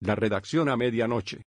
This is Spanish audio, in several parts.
La redacción a medianoche.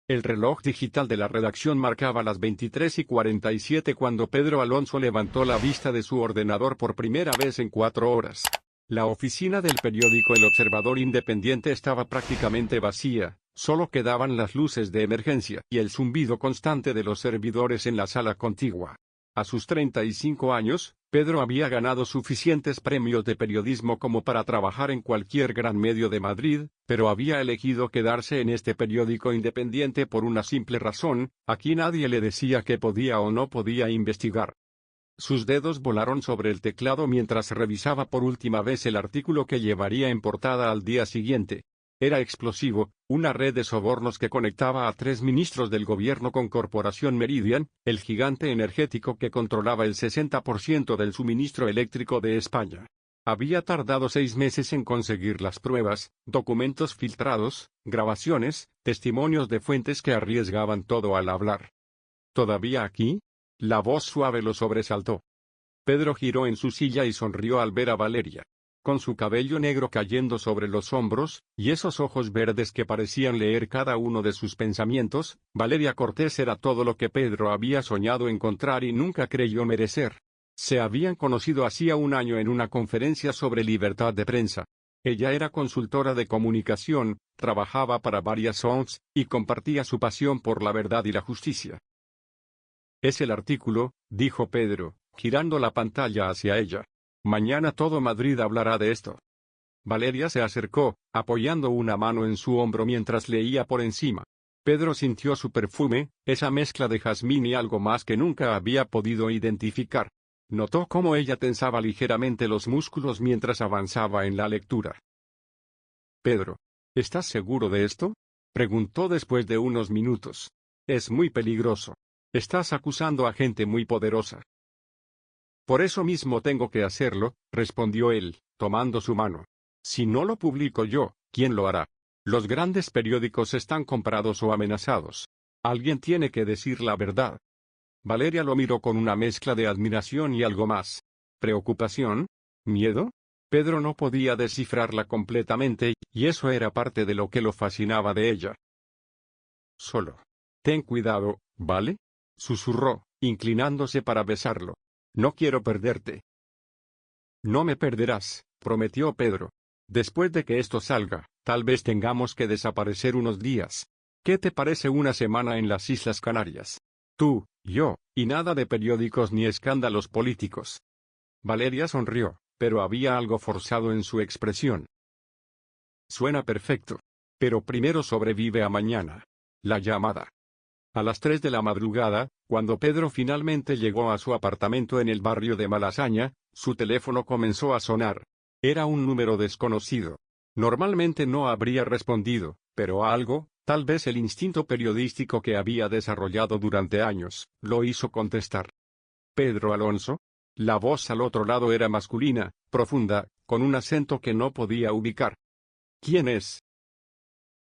El reloj digital de la redacción marcaba las 23:47 cuando Pedro Alonso levantó la vista de su ordenador por primera vez en 4 horas. La oficina del periódico El Observador Independiente estaba prácticamente vacía, solo quedaban las luces de emergencia y el zumbido constante de los servidores en la sala contigua. A sus 35 años, Pedro había ganado suficientes premios de periodismo como para trabajar en cualquier gran medio de Madrid, pero había elegido quedarse en este periódico independiente por una simple razón: aquí nadie le decía qué podía o no podía investigar. Sus dedos volaron sobre el teclado mientras revisaba por última vez el artículo que llevaría en portada al día siguiente. Era explosivo, una red de sobornos que conectaba a 3 ministros del gobierno con Corporación Meridian, el gigante energético que controlaba el 60% del suministro eléctrico de España. Había tardado 6 meses en conseguir las pruebas, documentos filtrados, grabaciones, testimonios de fuentes que arriesgaban todo al hablar. ¿Todavía aquí? La voz suave lo sobresaltó. Pedro giró en su silla y sonrió al ver a Valeria. Con su cabello negro cayendo sobre los hombros, y esos ojos verdes que parecían leer cada uno de sus pensamientos, Valeria Cortés era todo lo que Pedro había soñado encontrar y nunca creyó merecer. Se habían conocido hacía un año en una conferencia sobre libertad de prensa. Ella era consultora de comunicación, trabajaba para varias ONGs, y compartía su pasión por la verdad y la justicia. «Es el artículo», dijo Pedro, girando la pantalla hacia ella. «Mañana todo Madrid hablará de esto». Valeria se acercó, apoyando una mano en su hombro mientras leía por encima. Pedro sintió su perfume, esa mezcla de jazmín y algo más que nunca había podido identificar. Notó cómo ella tensaba ligeramente los músculos mientras avanzaba en la lectura. «Pedro, ¿estás seguro de esto?», preguntó después de unos minutos. «Es muy peligroso. Estás acusando a gente muy poderosa». «Por eso mismo tengo que hacerlo», respondió él, tomando su mano. «Si no lo publico yo, ¿quién lo hará? Los grandes periódicos están comprados o amenazados. Alguien tiene que decir la verdad». Valeria lo miró con una mezcla de admiración y algo más. ¿Preocupación? ¿Miedo? Pedro no podía descifrarla completamente, y eso era parte de lo que lo fascinaba de ella. «Solo. Ten cuidado, ¿vale?», susurró, inclinándose para besarlo. «No quiero perderte». «No me perderás», prometió Pedro. «Después de que esto salga, tal vez tengamos que desaparecer unos días. ¿Qué te parece una semana en las Islas Canarias? Tú, yo, y nada de periódicos ni escándalos políticos». Valeria sonrió, pero había algo forzado en su expresión. «Suena perfecto. Pero primero sobrevive a mañana». La llamada. A las 3 de la madrugada, cuando Pedro finalmente llegó a su apartamento en el barrio de Malasaña, su teléfono comenzó a sonar. Era un número desconocido. Normalmente no habría respondido, pero algo, tal vez el instinto periodístico que había desarrollado durante años, lo hizo contestar. «¿Pedro Alonso?». La voz al otro lado era masculina, profunda, con un acento que no podía ubicar. «¿Quién es?».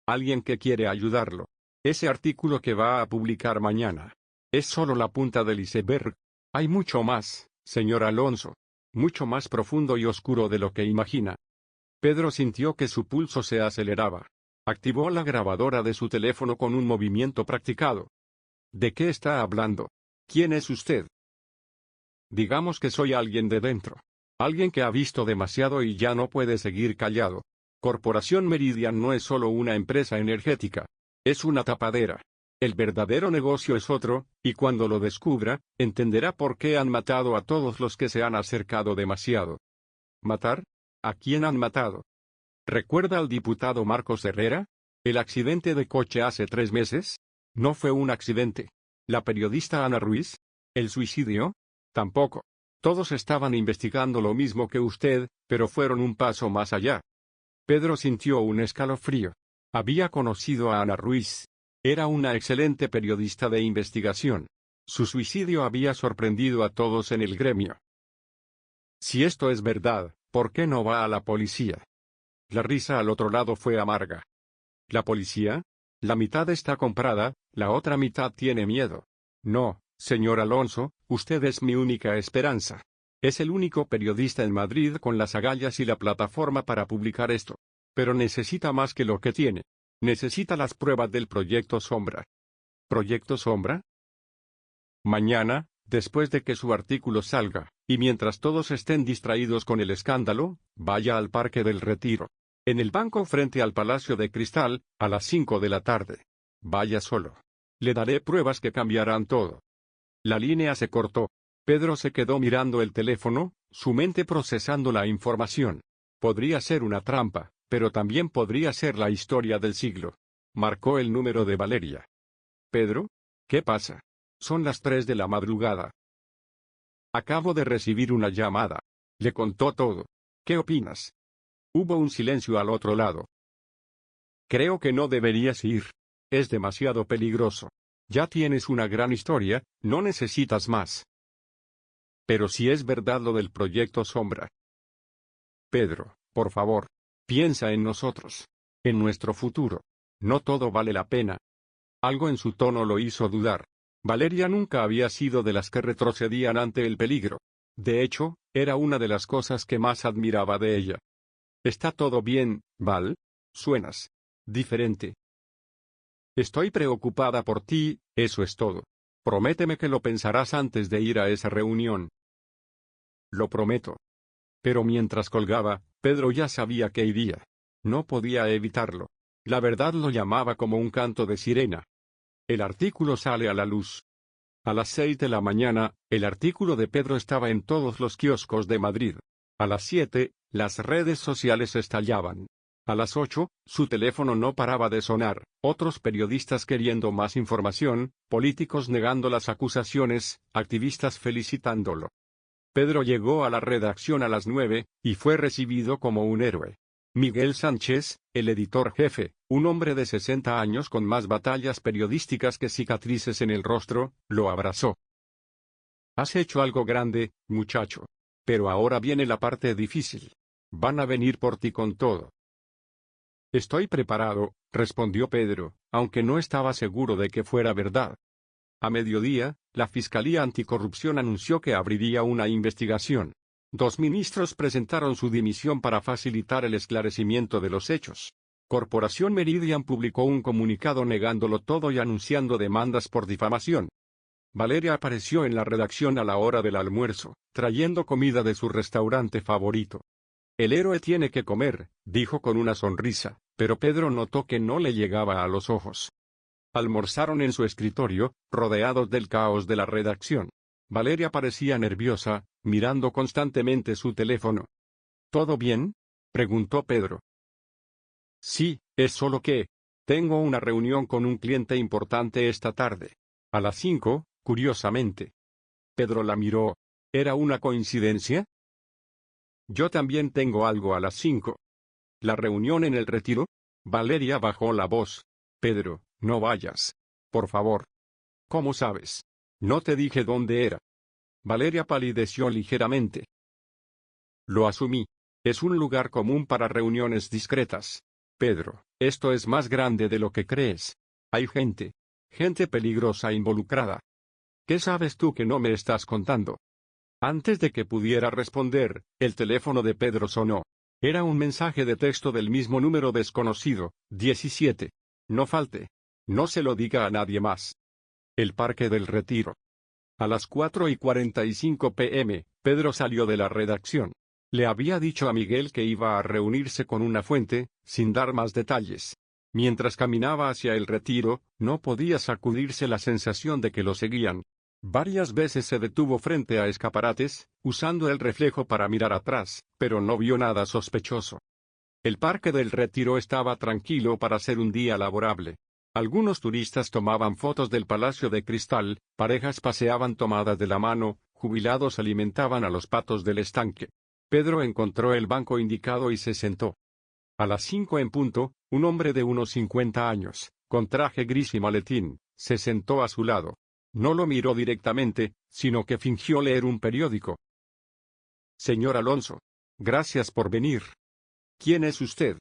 «Alguien que quiere ayudarlo. Ese artículo que va a publicar mañana es solo la punta del iceberg. Hay mucho más, señor Alonso. Mucho más profundo y oscuro de lo que imagina». Pedro sintió que su pulso se aceleraba. Activó la grabadora de su teléfono con un movimiento practicado. «¿De qué está hablando? ¿Quién es usted?». «Digamos que soy alguien de dentro. Alguien que ha visto demasiado y ya no puede seguir callado. Corporación Meridian no es solo una empresa energética. Es una tapadera. El verdadero negocio es otro, y cuando lo descubra, entenderá por qué han matado a todos los que se han acercado demasiado». «¿Matar? ¿A quién han matado?». ¿Recuerda al diputado Marcos Herrera? ¿El accidente de coche hace 3 meses? No fue un accidente. ¿La periodista Ana Ruiz? ¿El suicidio? Tampoco. Todos estaban investigando lo mismo que usted, pero fueron un paso más allá». Pedro sintió un escalofrío. Había conocido a Ana Ruiz. Era una excelente periodista de investigación. Su suicidio había sorprendido a todos en el gremio. «Si esto es verdad, ¿por qué no va a la policía?». La risa al otro lado fue amarga. «¿La policía? La mitad está comprada, la otra mitad tiene miedo». «No, señor Alonso, usted es mi única esperanza. Es el único periodista en Madrid con las agallas y la plataforma para publicar esto. Pero necesita más que lo que tiene. Necesita las pruebas del Proyecto Sombra. ¿Proyecto Sombra? Mañana, después de que su artículo salga, y mientras todos estén distraídos con el escándalo, vaya al Parque del Retiro. En el banco frente al Palacio de Cristal, a las 5 de la tarde. Vaya solo. Le daré pruebas que cambiarán todo. La línea se cortó. Pedro se quedó mirando el teléfono, su mente procesando la información. Podría ser una trampa, pero también podría ser la historia del siglo. Marcó el número de Valeria. ¿Pedro? ¿Qué pasa? Son las 3 de la madrugada. Acabo de recibir una llamada. Le contó todo. ¿Qué opinas? Hubo un silencio al otro lado. Creo que no deberías ir. Es demasiado peligroso. Ya tienes una gran historia, no necesitas más. Pero si es verdad lo del Proyecto Sombra. Pedro, por favor, piensa en nosotros. En nuestro futuro. No todo vale la pena. Algo en su tono lo hizo dudar. Valeria nunca había sido de las que retrocedían ante el peligro. De hecho, era una de las cosas que más admiraba de ella. ¿Está todo bien, Val? Suenas diferente. Estoy preocupada por ti, eso es todo. Prométeme que lo pensarás antes de ir a esa reunión. Lo prometo. Pero mientras colgaba, Pedro ya sabía que iría. No podía evitarlo. La verdad lo llamaba como un canto de sirena. El artículo sale a la luz. A las 6 de la mañana, el artículo de Pedro estaba en todos los kioscos de Madrid. A las 7, las redes sociales estallaban. A las 8, su teléfono no paraba de sonar, otros periodistas queriendo más información, políticos negando las acusaciones, activistas felicitándolo. Pedro llegó a la redacción a las 9, y fue recibido como un héroe. Miguel Sánchez, el editor jefe, un hombre de 60 años con más batallas periodísticas que cicatrices en el rostro, lo abrazó. Has hecho algo grande, muchacho. Pero ahora viene la parte difícil. Van a venir por ti con todo. Estoy preparado, respondió Pedro, aunque no estaba seguro de que fuera verdad. A mediodía, la Fiscalía Anticorrupción anunció que abriría una investigación. 2 ministros presentaron su dimisión para facilitar el esclarecimiento de los hechos. Corporación Meridian publicó un comunicado negándolo todo y anunciando demandas por difamación. Valeria apareció en la redacción a la hora del almuerzo, trayendo comida de su restaurante favorito. El héroe tiene que comer, dijo con una sonrisa, pero Pedro notó que no le llegaba a los ojos. Almorzaron en su escritorio, rodeados del caos de la redacción. Valeria parecía nerviosa, mirando constantemente su teléfono. ¿Todo bien? Preguntó Pedro. Sí, es solo que tengo una reunión con un cliente importante esta tarde. A las 5, curiosamente. Pedro la miró. ¿Era una coincidencia? Yo también tengo algo a las 5. ¿La reunión en el Retiro? Valeria bajó la voz. Pedro, no vayas. Por favor. ¿Cómo sabes? No te dije dónde era. Valeria palideció ligeramente. Lo asumí. Es un lugar común para reuniones discretas. Pedro, esto es más grande de lo que crees. Hay gente peligrosa involucrada. ¿Qué sabes tú que no me estás contando? Antes de que pudiera responder, el teléfono de Pedro sonó. Era un mensaje de texto del mismo número desconocido, 17. No falte. No se lo diga a nadie más. El Parque del Retiro. A las 4:45 p.m., Pedro salió de la redacción. Le había dicho a Miguel que iba a reunirse con una fuente, sin dar más detalles. Mientras caminaba hacia el Retiro, no podía sacudirse la sensación de que lo seguían. Varias veces se detuvo frente a escaparates, usando el reflejo para mirar atrás, pero no vio nada sospechoso. El Parque del Retiro estaba tranquilo para ser un día laborable. Algunos turistas tomaban fotos del Palacio de Cristal, parejas paseaban tomadas de la mano, jubilados alimentaban a los patos del estanque. Pedro encontró el banco indicado y se sentó. A las 5 en punto, un hombre de unos 50 años, con traje gris y maletín, se sentó a su lado. No lo miró directamente, sino que fingió leer un periódico. Señor Alonso. Gracias por venir. ¿Quién es usted?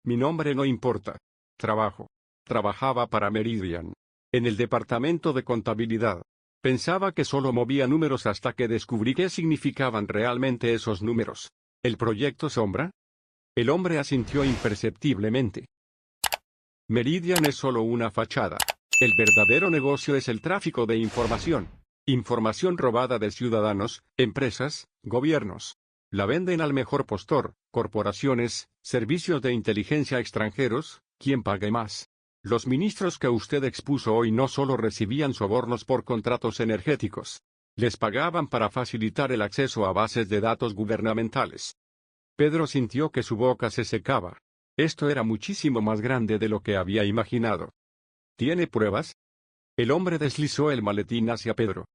Mi nombre no importa. Trabajaba para Meridian. En el departamento de contabilidad. Pensaba que solo movía números hasta que descubrí qué significaban realmente esos números. ¿El proyecto Sombra? El hombre asintió imperceptiblemente. Meridian es solo una fachada. El verdadero negocio es el tráfico de información. Información robada de ciudadanos, empresas, gobiernos. La venden al mejor postor, corporaciones, servicios de inteligencia extranjeros, quien pague más. Los ministros que usted expuso hoy no solo recibían sobornos por contratos energéticos. Les pagaban para facilitar el acceso a bases de datos gubernamentales. Pedro sintió que su boca se secaba. Esto era muchísimo más grande de lo que había imaginado. ¿Tiene pruebas? El hombre deslizó el maletín hacia Pedro.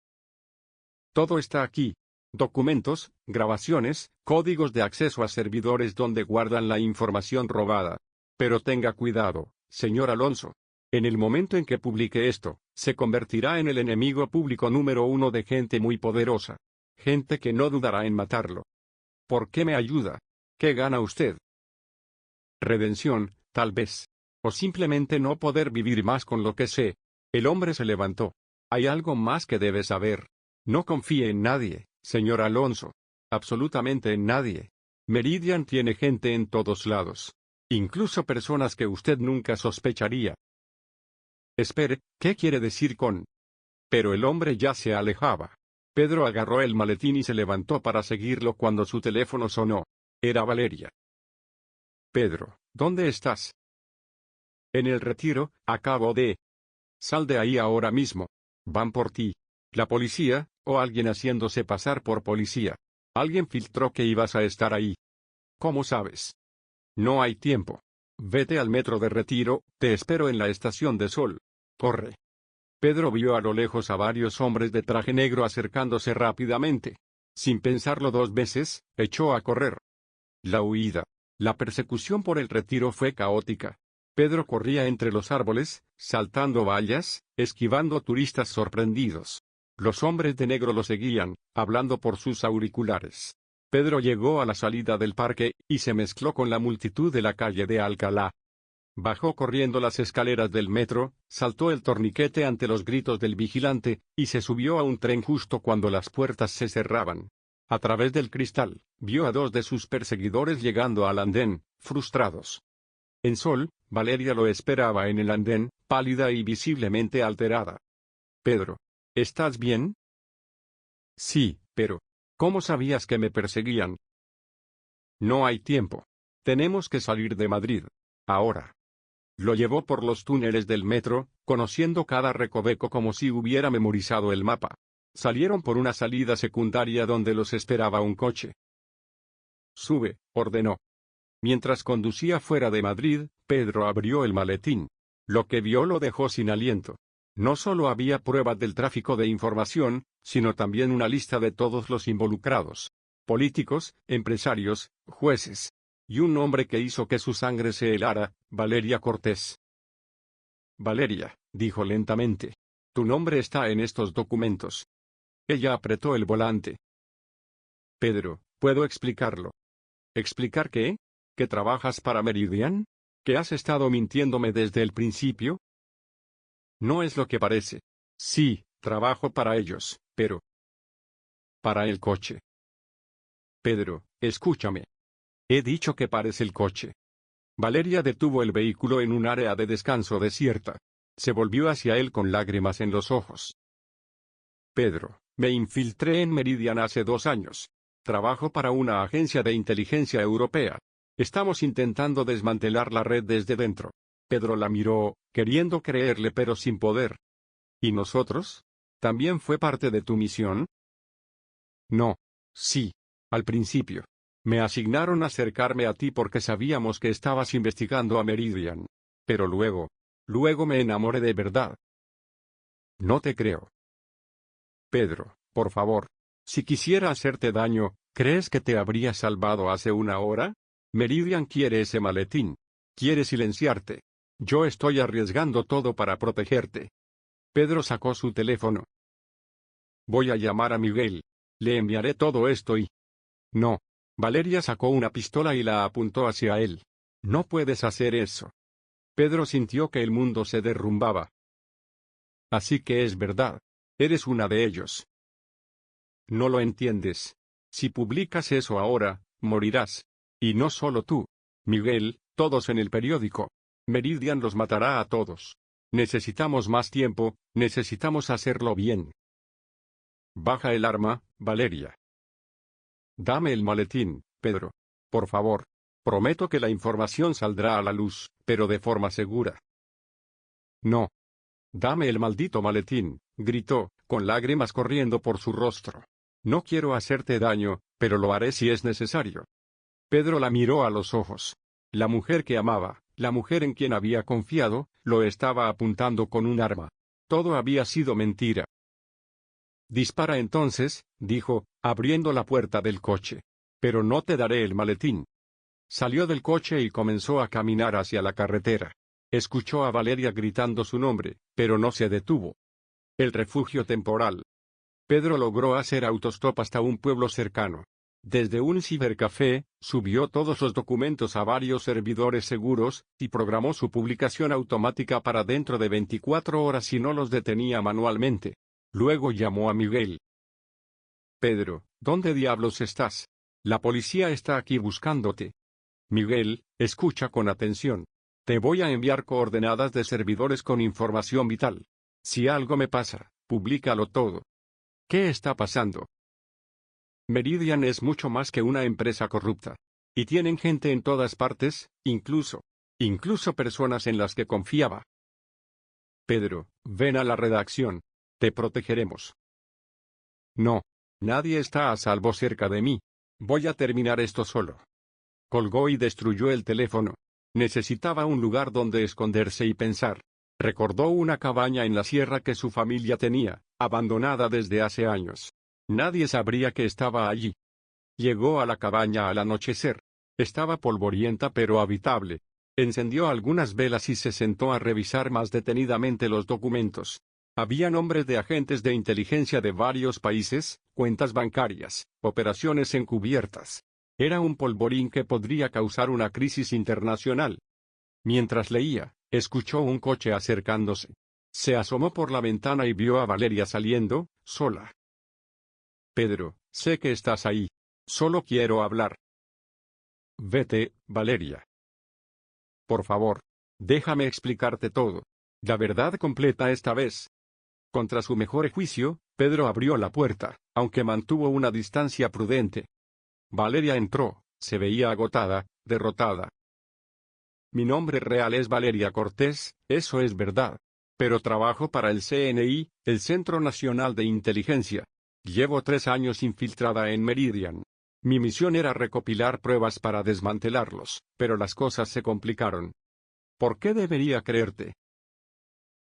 Todo está aquí. Documentos, grabaciones, códigos de acceso a servidores donde guardan la información robada. Pero tenga cuidado, señor Alonso. En el momento en que publique esto, se convertirá en el enemigo público número 1 de gente muy poderosa. Gente que no dudará en matarlo. ¿Por qué me ayuda? ¿Qué gana usted? Redención, tal vez. O simplemente no poder vivir más con lo que sé. El hombre se levantó. Hay algo más que debe saber. No confíe en nadie, señor Alonso. Absolutamente en nadie. Meridian tiene gente en todos lados. Incluso personas que usted nunca sospecharía. Espere, ¿qué quiere decir con? Pero el hombre ya se alejaba. Pedro agarró el maletín y se levantó para seguirlo cuando su teléfono sonó. Era Valeria. Pedro, ¿dónde estás? En el retiro, acabo de... Sal de ahí ahora mismo. Van por ti. La policía, o alguien haciéndose pasar por policía. Alguien filtró que ibas a estar ahí. ¿Cómo sabes? No hay tiempo. Vete al metro de Retiro, te espero en la estación de Sol. Corre. Pedro vio a lo lejos a varios hombres de traje negro acercándose rápidamente. Sin pensarlo 2 veces, echó a correr. La huida. La persecución por el Retiro fue caótica. Pedro corría entre los árboles, saltando vallas, esquivando turistas sorprendidos. Los hombres de negro lo seguían, hablando por sus auriculares. Pedro llegó a la salida del parque, y se mezcló con la multitud de la calle de Alcalá. Bajó corriendo las escaleras del metro, saltó el torniquete ante los gritos del vigilante, y se subió a un tren justo cuando las puertas se cerraban. A través del cristal, vio a 2 de sus perseguidores llegando al andén, frustrados. En Sol, Valeria lo esperaba en el andén, pálida y visiblemente alterada. Pedro, ¿estás bien? Sí, pero... ¿Cómo sabías que me perseguían? No hay tiempo. Tenemos que salir de Madrid. Ahora. Lo llevó por los túneles del metro, conociendo cada recoveco como si hubiera memorizado el mapa. Salieron por una salida secundaria donde los esperaba un coche. Sube, ordenó. Mientras conducía fuera de Madrid, Pedro abrió el maletín. Lo que vio lo dejó sin aliento. No solo había pruebas del tráfico de información, sino también una lista de todos los involucrados. Políticos, empresarios, jueces. Y un hombre que hizo que su sangre se helara, Valeria Cortés. Valeria, dijo lentamente. Tu nombre está en estos documentos. Ella apretó el volante. Pedro, ¿puedo explicarlo? ¿Explicar qué? ¿Que trabajas para Meridian? ¿Que has estado mintiéndome desde el principio? No es lo que parece. Sí, trabajo para ellos, pero... Para el coche. Pedro, escúchame. He dicho que pares el coche. Valeria detuvo el vehículo en un área de descanso desierta. Se volvió hacia él con lágrimas en los ojos. Pedro, me infiltré en Meridian hace 2 años. Trabajo para una agencia de inteligencia europea. Estamos intentando desmantelar la red desde dentro. Pedro la miró, queriendo creerle pero sin poder. ¿Y nosotros? ¿También fue parte de tu misión? No. Sí. Al principio. Me asignaron a acercarme a ti porque sabíamos que estabas investigando a Meridian. Pero luego me enamoré de verdad. No te creo. Pedro, por favor. Si quisiera hacerte daño, ¿crees que te habría salvado hace 1 hora? Meridian quiere ese maletín. Quiere silenciarte. Yo estoy arriesgando todo para protegerte. Pedro sacó su teléfono. Voy a llamar a Miguel. Le enviaré todo esto y... No. Valeria sacó una pistola y la apuntó hacia él. No puedes hacer eso. Pedro sintió que el mundo se derrumbaba. Así que es verdad. Eres una de ellos. No lo entiendes. Si publicas eso ahora, morirás. Y no solo tú. Miguel, todos en el periódico. Meridian los matará a todos. Necesitamos más tiempo, necesitamos hacerlo bien. Baja el arma, Valeria. Dame el maletín, Pedro. Por favor. Prometo que la información saldrá a la luz, pero de forma segura. No. Dame el maldito maletín, gritó, con lágrimas corriendo por su rostro. No quiero hacerte daño, pero lo haré si es necesario. Pedro la miró a los ojos. La mujer que amaba, la mujer en quien había confiado, lo estaba apuntando con un arma. Todo había sido mentira. Dispara entonces, dijo, abriendo la puerta del coche. Pero no te daré el maletín. Salió del coche y comenzó a caminar hacia la carretera. Escuchó a Valeria gritando su nombre, pero no se detuvo. El refugio temporal. Pedro logró hacer autostop hasta un pueblo cercano. Desde un cibercafé, subió todos los documentos a varios servidores seguros, y programó su publicación automática para dentro de 24 horas si no los detenía manualmente. Luego llamó a Miguel. Pedro, ¿dónde diablos estás? La policía está aquí buscándote. Miguel, escucha con atención. Te voy a enviar coordenadas de servidores con información vital. Si algo me pasa, públicalo todo. ¿Qué está pasando? Meridian es mucho más que una empresa corrupta. Y tienen gente en todas partes, incluso personas en las que confiaba. Pedro, ven a la redacción. Te protegeremos. No. Nadie está a salvo cerca de mí. Voy a terminar esto solo. Colgó y destruyó el teléfono. Necesitaba un lugar donde esconderse y pensar. Recordó una cabaña en la sierra que su familia tenía, abandonada desde hace años. Nadie sabría que estaba allí. Llegó a la cabaña al anochecer. Estaba polvorienta pero habitable. Encendió algunas velas y se sentó a revisar más detenidamente los documentos. Había nombres de agentes de inteligencia de varios países, cuentas bancarias, operaciones encubiertas. Era un polvorín que podría causar una crisis internacional. Mientras leía, escuchó un coche acercándose. Se asomó por la ventana y vio a Valeria saliendo, sola. Pedro, sé que estás ahí. Solo quiero hablar. Vete, Valeria. Por favor. Déjame explicarte todo. La verdad completa esta vez. Contra su mejor juicio, Pedro abrió la puerta, aunque mantuvo una distancia prudente. Valeria entró, se veía agotada, derrotada. Mi nombre real es Valeria Cortés, eso es verdad. Pero trabajo para el CNI, el Centro Nacional de Inteligencia. Llevo 3 años infiltrada en Meridian. Mi misión era recopilar pruebas para desmantelarlos, pero las cosas se complicaron. ¿Por qué debería creerte?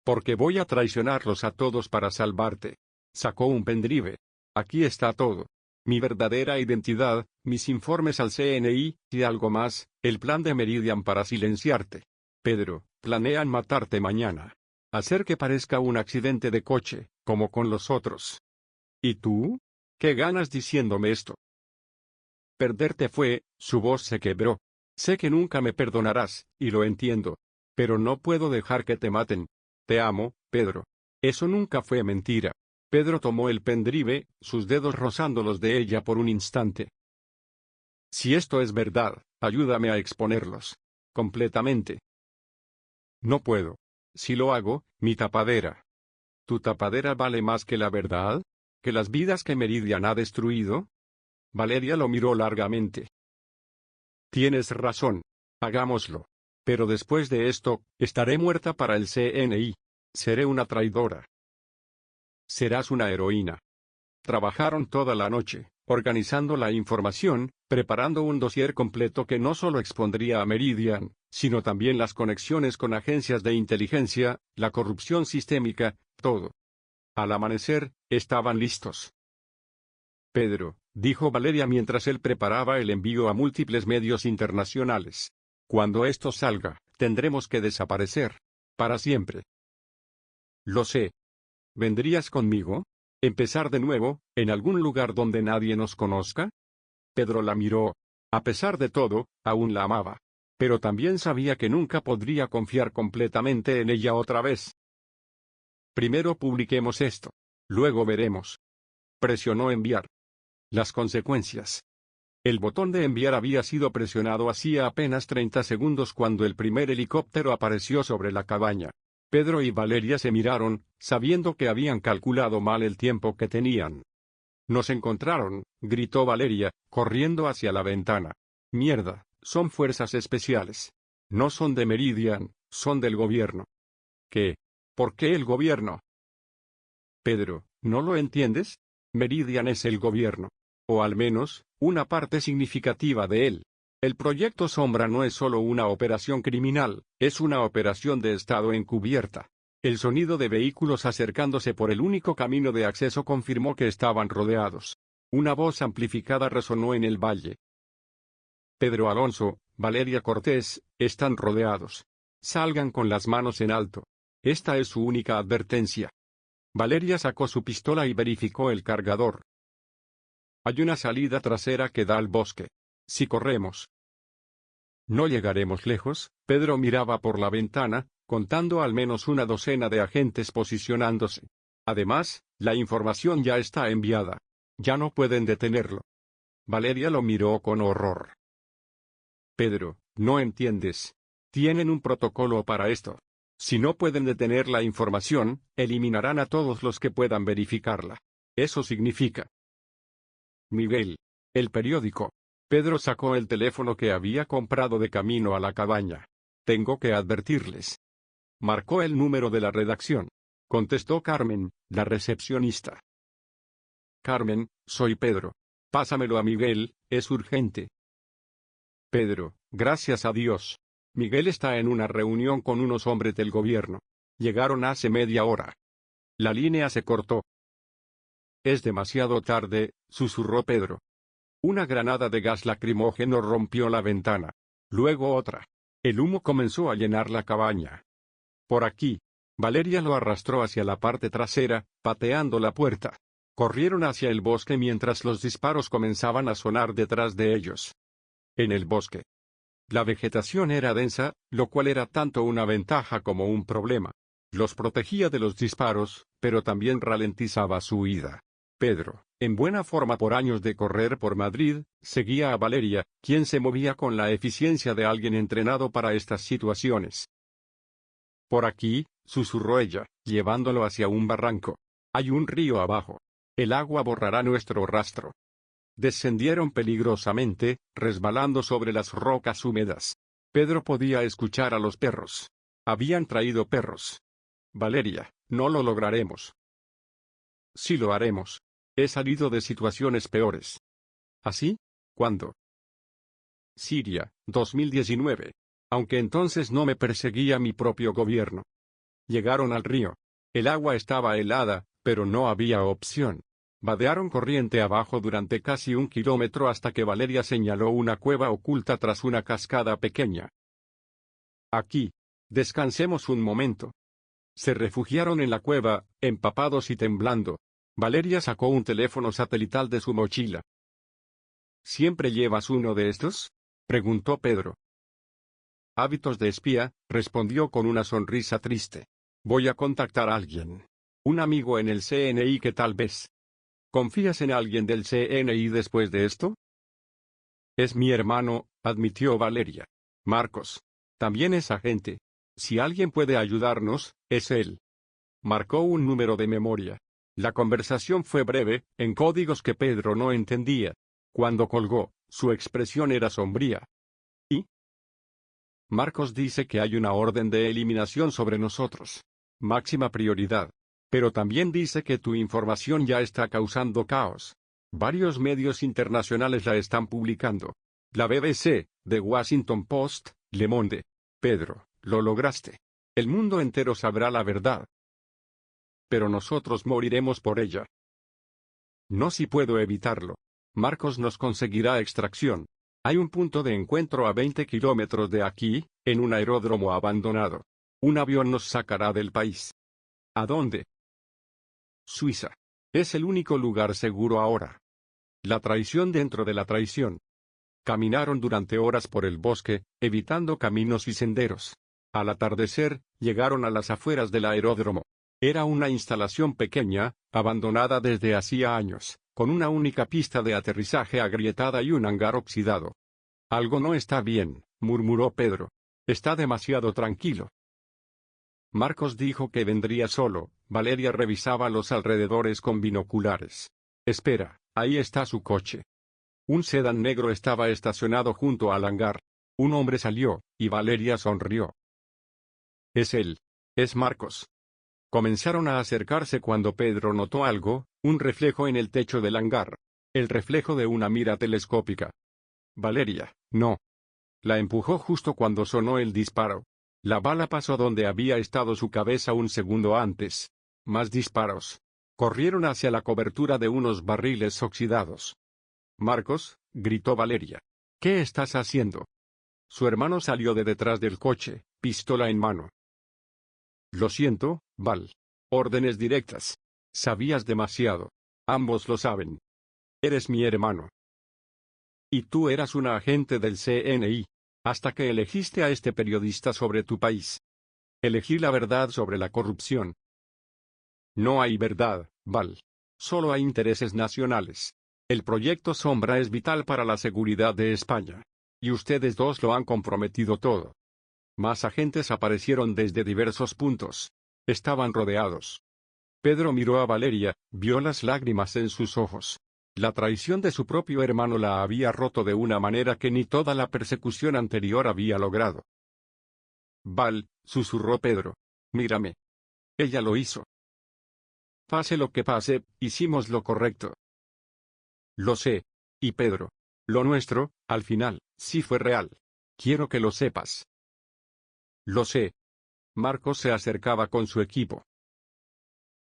Porque voy a traicionarlos a todos para salvarte. Sacó un pendrive. Aquí está todo. Mi verdadera identidad, mis informes al CNI, y algo más, el plan de Meridian para silenciarte. Pedro, planean matarte mañana. Hacer que parezca un accidente de coche, como con los otros. ¿Y tú? ¿Qué ganas diciéndome esto? Perderte fue, su voz se quebró. Sé que nunca me perdonarás, y lo entiendo. Pero no puedo dejar que te maten. Te amo, Pedro. Eso nunca fue mentira. Pedro tomó el pendrive, sus dedos rozando los de ella por un instante. Si esto es verdad, ayúdame a exponerlos. Completamente. No puedo. Si lo hago, mi tapadera. ¿Tu tapadera vale más que la verdad? ¿Que las vidas que Meridian ha destruido? Valeria lo miró largamente. Tienes razón. Hagámoslo. Pero después de esto, estaré muerta para el CNI. Seré una traidora. Serás una heroína. Trabajaron toda la noche, organizando la información, preparando un dossier completo que no solo expondría a Meridian, sino también las conexiones con agencias de inteligencia, la corrupción sistémica, todo. Al amanecer, estaban listos. Pedro, dijo Valeria mientras él preparaba el envío a múltiples medios internacionales. Cuando esto salga, tendremos que desaparecer. Para siempre. Lo sé. ¿Vendrías conmigo? ¿Empezar de nuevo, en algún lugar donde nadie nos conozca? Pedro la miró. A pesar de todo, aún la amaba. Pero también sabía que nunca podría confiar completamente en ella otra vez. Primero publiquemos esto. Luego veremos. Presionó enviar. Las consecuencias. El botón de enviar había sido presionado hacía apenas 30 segundos cuando el primer helicóptero apareció sobre la cabaña. Pedro y Valeria se miraron, sabiendo que habían calculado mal el tiempo que tenían. «Nos encontraron», gritó Valeria, corriendo hacia la ventana. «Mierda, son fuerzas especiales. No son de Meridian, son del gobierno». «¿Qué? ¿Por qué el gobierno?» «Pedro, ¿no lo entiendes? Meridian es el gobierno. O al menos, una parte significativa de él. El Proyecto Sombra no es solo una operación criminal, es una operación de Estado encubierta». El sonido de vehículos acercándose por el único camino de acceso confirmó que estaban rodeados. Una voz amplificada resonó en el valle. «Pedro Alonso, Valeria Cortés, están rodeados. Salgan con las manos en alto. Esta es su única advertencia». Valeria sacó su pistola y verificó el cargador. «Hay una salida trasera que da al bosque. Si corremos, no llegaremos lejos». Pedro miraba por la ventana, contando al menos una docena de agentes posicionándose. Además, la información ya está enviada. Ya no pueden detenerlo. Valeria lo miró con horror. «Pedro, no entiendes. Tienen un protocolo para esto. Si no pueden detener la información, eliminarán a todos los que puedan verificarla. Eso significa». «Miguel. El periódico». Pedro sacó el teléfono que había comprado de camino a la cabaña. «Tengo que advertirles». Marcó el número de la redacción. Contestó Carmen, la recepcionista. «Carmen, soy Pedro. Pásamelo a Miguel, es urgente». «Pedro, gracias a Dios. Miguel está en una reunión con unos hombres del gobierno. Llegaron hace media hora». La línea se cortó. «Es demasiado tarde», susurró Pedro. Una granada de gas lacrimógeno rompió la ventana. Luego otra. El humo comenzó a llenar la cabaña. «Por aquí». Valeria lo arrastró hacia la parte trasera, pateando la puerta. Corrieron hacia el bosque mientras los disparos comenzaban a sonar detrás de ellos. En el bosque, la vegetación era densa, lo cual era tanto una ventaja como un problema. Los protegía de los disparos, pero también ralentizaba su huida. Pedro, en buena forma por años de correr por Madrid, seguía a Valeria, quien se movía con la eficiencia de alguien entrenado para estas situaciones. «Por aquí», susurró ella, llevándolo hacia un barranco. «Hay un río abajo. El agua borrará nuestro rastro». Descendieron peligrosamente, resbalando sobre las rocas húmedas. Pedro podía escuchar a los perros. Habían traído perros. «Valeria, no lo lograremos». «Sí lo haremos. He salido de situaciones peores». «¿Así? ¿Cuándo?» «Siria, 2019. Aunque entonces no me perseguía mi propio gobierno». Llegaron al río. El agua estaba helada, pero no había opción. Vadearon corriente abajo durante casi 1 kilómetro hasta que Valeria señaló una cueva oculta tras una cascada pequeña. «Aquí. Descansemos un momento». Se refugiaron en la cueva, empapados y temblando. Valeria sacó un teléfono satelital de su mochila. «¿Siempre llevas uno de estos?», preguntó Pedro. «Hábitos de espía», respondió con una sonrisa triste. «Voy a contactar a alguien. Un amigo en el CNI que tal vez». «¿Confías en alguien del CNI después de esto?». «Es mi hermano», admitió Valeria. «Marcos. También es agente. Si alguien puede ayudarnos, es él». Marcó un número de memoria. La conversación fue breve, en códigos que Pedro no entendía. Cuando colgó, su expresión era sombría. «¿Y?» «Marcos dice que hay una orden de eliminación sobre nosotros. Máxima prioridad. Pero también dice que tu información ya está causando caos. Varios medios internacionales la están publicando. La BBC, The Washington Post, Le Monde». «Pedro, lo lograste. El mundo entero sabrá la verdad. Pero nosotros moriremos por ella». «No si puedo evitarlo. Marcos nos conseguirá extracción. Hay un punto de encuentro a 20 kilómetros de aquí, en un aeródromo abandonado. Un avión nos sacará del país». «¿A dónde?». «Suiza. Es el único lugar seguro ahora». La traición dentro de la traición. Caminaron durante horas por el bosque, evitando caminos y senderos. Al atardecer, llegaron a las afueras del aeródromo. Era una instalación pequeña, abandonada desde hacía años, con una única pista de aterrizaje agrietada y un hangar oxidado. Algo no está bien, murmuró Pedro. Está demasiado tranquilo. Marcos dijo que vendría solo. Valeria revisaba los alrededores con binoculares. Espera, ahí está su coche. Un sedán negro estaba estacionado junto al hangar. Un hombre salió, y Valeria sonrió. Es él. Es Marcos. Comenzaron a acercarse cuando Pedro notó algo, un reflejo en el techo del hangar. El reflejo de una mira telescópica. Valeria, no. La empujó justo cuando sonó el disparo. La bala pasó donde había estado su cabeza un segundo antes. Más disparos. Corrieron hacia la cobertura de unos barriles oxidados. Marcos, gritó Valeria. ¿Qué estás haciendo? Su hermano salió de detrás del coche, pistola en mano. Lo siento, Val. Órdenes directas. Sabías demasiado. Ambos lo saben. Eres mi hermano. Y tú eras una agente del CNI, hasta que elegiste a este periodista sobre tu país. Elegí la verdad sobre la corrupción. No hay verdad, Val. Solo hay intereses nacionales. El proyecto Sombra es vital para la seguridad de España. Y ustedes dos lo han comprometido todo. Más agentes aparecieron desde diversos puntos. Estaban rodeados. Pedro miró a Valeria, vio las lágrimas en sus ojos. La traición de su propio hermano la había roto de una manera que ni toda la persecución anterior había logrado. Val, susurró Pedro. Mírame. Ella lo hizo. Pase lo que pase, hicimos lo correcto. Lo sé. Y Pedro. Lo nuestro, al final, sí fue real. Quiero que lo sepas. Lo sé. Marcos se acercaba con su equipo.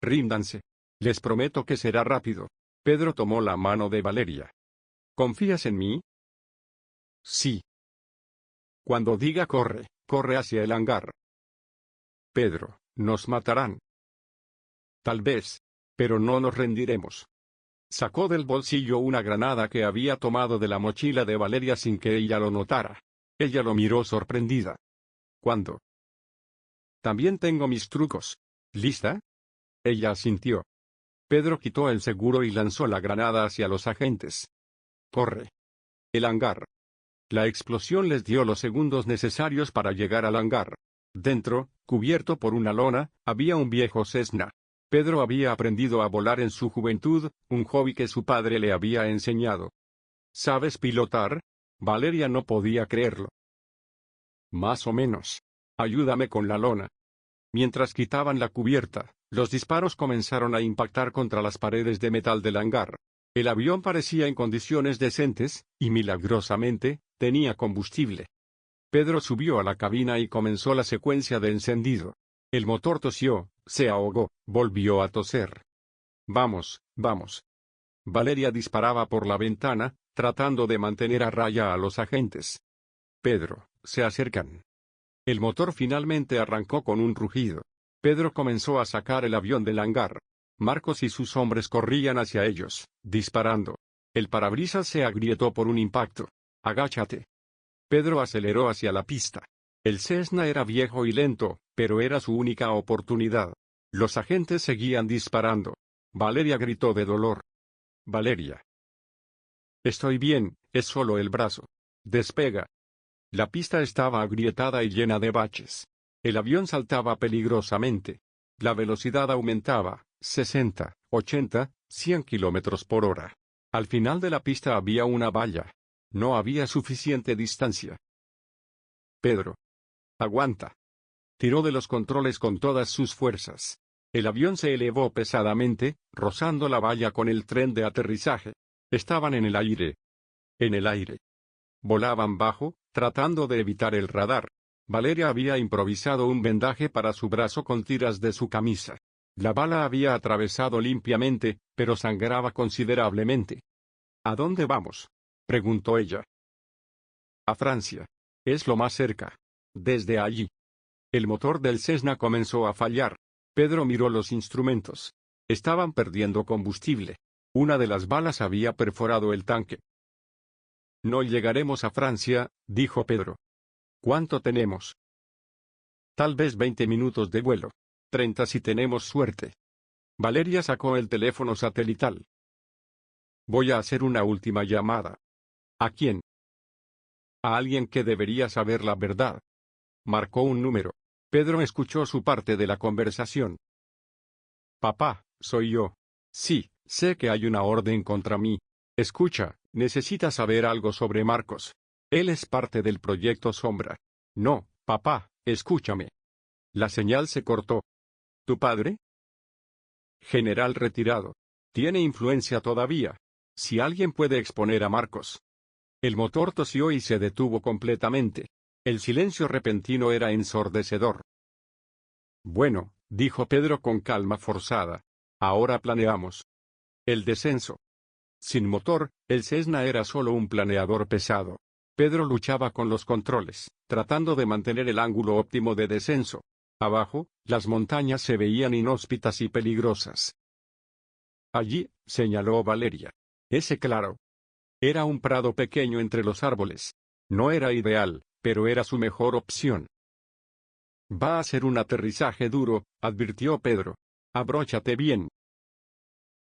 Ríndanse. Les prometo que será rápido. Pedro tomó la mano de Valeria. ¿Confías en mí? Sí. Cuando diga corre, corre hacia el hangar. Pedro, nos matarán. Tal vez. Pero no nos rendiremos. Sacó del bolsillo una granada que había tomado de la mochila de Valeria sin que ella lo notara. Ella lo miró sorprendida. ¿Cuándo? También tengo mis trucos. ¿Lista? Ella asintió. Pedro quitó el seguro y lanzó la granada hacia los agentes. Corre. El hangar. La explosión les dio los segundos necesarios para llegar al hangar. Dentro, cubierto por una lona, había un viejo Cessna. Pedro había aprendido a volar en su juventud, un hobby que su padre le había enseñado. ¿Sabes pilotar? Valeria no podía creerlo. Más o menos. Ayúdame con la lona. Mientras quitaban la cubierta, los disparos comenzaron a impactar contra las paredes de metal del hangar. El avión parecía en condiciones decentes, y milagrosamente, tenía combustible. Pedro subió a la cabina y comenzó la secuencia de encendido. El motor tosió, se ahogó, volvió a toser. Vamos, vamos. Valeria disparaba por la ventana, tratando de mantener a raya a los agentes. Pedro, se acercan. El motor finalmente arrancó con un rugido. Pedro comenzó a sacar el avión del hangar. Marcos y sus hombres corrían hacia ellos, disparando. El parabrisas se agrietó por un impacto. Agáchate. Pedro aceleró hacia la pista. El Cessna era viejo y lento, pero era su única oportunidad. Los agentes seguían disparando. Valeria gritó de dolor. Valeria. Estoy bien, es solo el brazo. Despega. La pista estaba agrietada y llena de baches. El avión saltaba peligrosamente. La velocidad aumentaba, 60, 80, 100 kilómetros por hora. Al final de la pista había una valla. No había suficiente distancia. Pedro. Aguanta. Tiró de los controles con todas sus fuerzas. El avión se elevó pesadamente, rozando la valla con el tren de aterrizaje. Estaban en el aire. En el aire. Volaban bajo, tratando de evitar el radar. Valeria había improvisado un vendaje para su brazo con tiras de su camisa. La bala había atravesado limpiamente, pero sangraba considerablemente. ¿A dónde vamos?, preguntó ella. A Francia. Es lo más cerca. Desde allí. El motor del Cessna comenzó a fallar. Pedro miró los instrumentos. Estaban perdiendo combustible. Una de las balas había perforado el tanque. No llegaremos a Francia, dijo Pedro. ¿Cuánto tenemos? Tal vez 20 minutos de vuelo. 30 si tenemos suerte. Valeria sacó el teléfono satelital. Voy a hacer una última llamada. ¿A quién? A alguien que debería saber la verdad. Marcó un número. Pedro escuchó su parte de la conversación. Papá, soy yo. Sí, sé que hay una orden contra mí. Escucha, necesitas saber algo sobre Marcos. Él es parte del proyecto Sombra. No, papá, escúchame. La señal se cortó. ¿Tu padre? General retirado. Tiene influencia todavía. Si alguien puede exponer a Marcos. El motor tosió y se detuvo completamente. El silencio repentino era ensordecedor. Bueno, dijo Pedro con calma forzada. Ahora planeamos. El descenso. Sin motor, el Cessna era solo un planeador pesado. Pedro luchaba con los controles, tratando de mantener el ángulo óptimo de descenso. Abajo, las montañas se veían inhóspitas y peligrosas. Allí, señaló Valeria. Ese claro. Era un prado pequeño entre los árboles. No era ideal, pero era su mejor opción. Va a ser un aterrizaje duro, advirtió Pedro. Abróchate bien.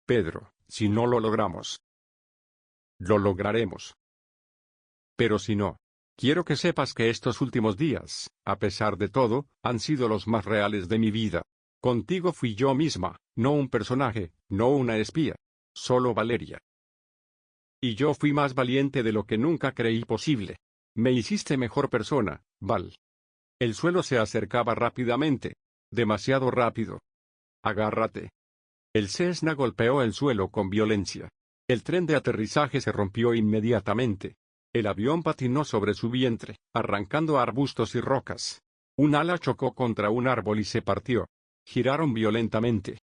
Pedro, si no lo logramos. Lo lograremos. Pero si no. Quiero que sepas que estos últimos días, a pesar de todo, han sido los más reales de mi vida. Contigo fui yo misma, no un personaje, no una espía. Solo Valeria. Y yo fui más valiente de lo que nunca creí posible. Me hiciste mejor persona, Val. El suelo se acercaba rápidamente. Demasiado rápido. Agárrate. El Cessna golpeó el suelo con violencia. El tren de aterrizaje se rompió inmediatamente. El avión patinó sobre su vientre, arrancando arbustos y rocas. Un ala chocó contra un árbol y se partió. Giraron violentamente.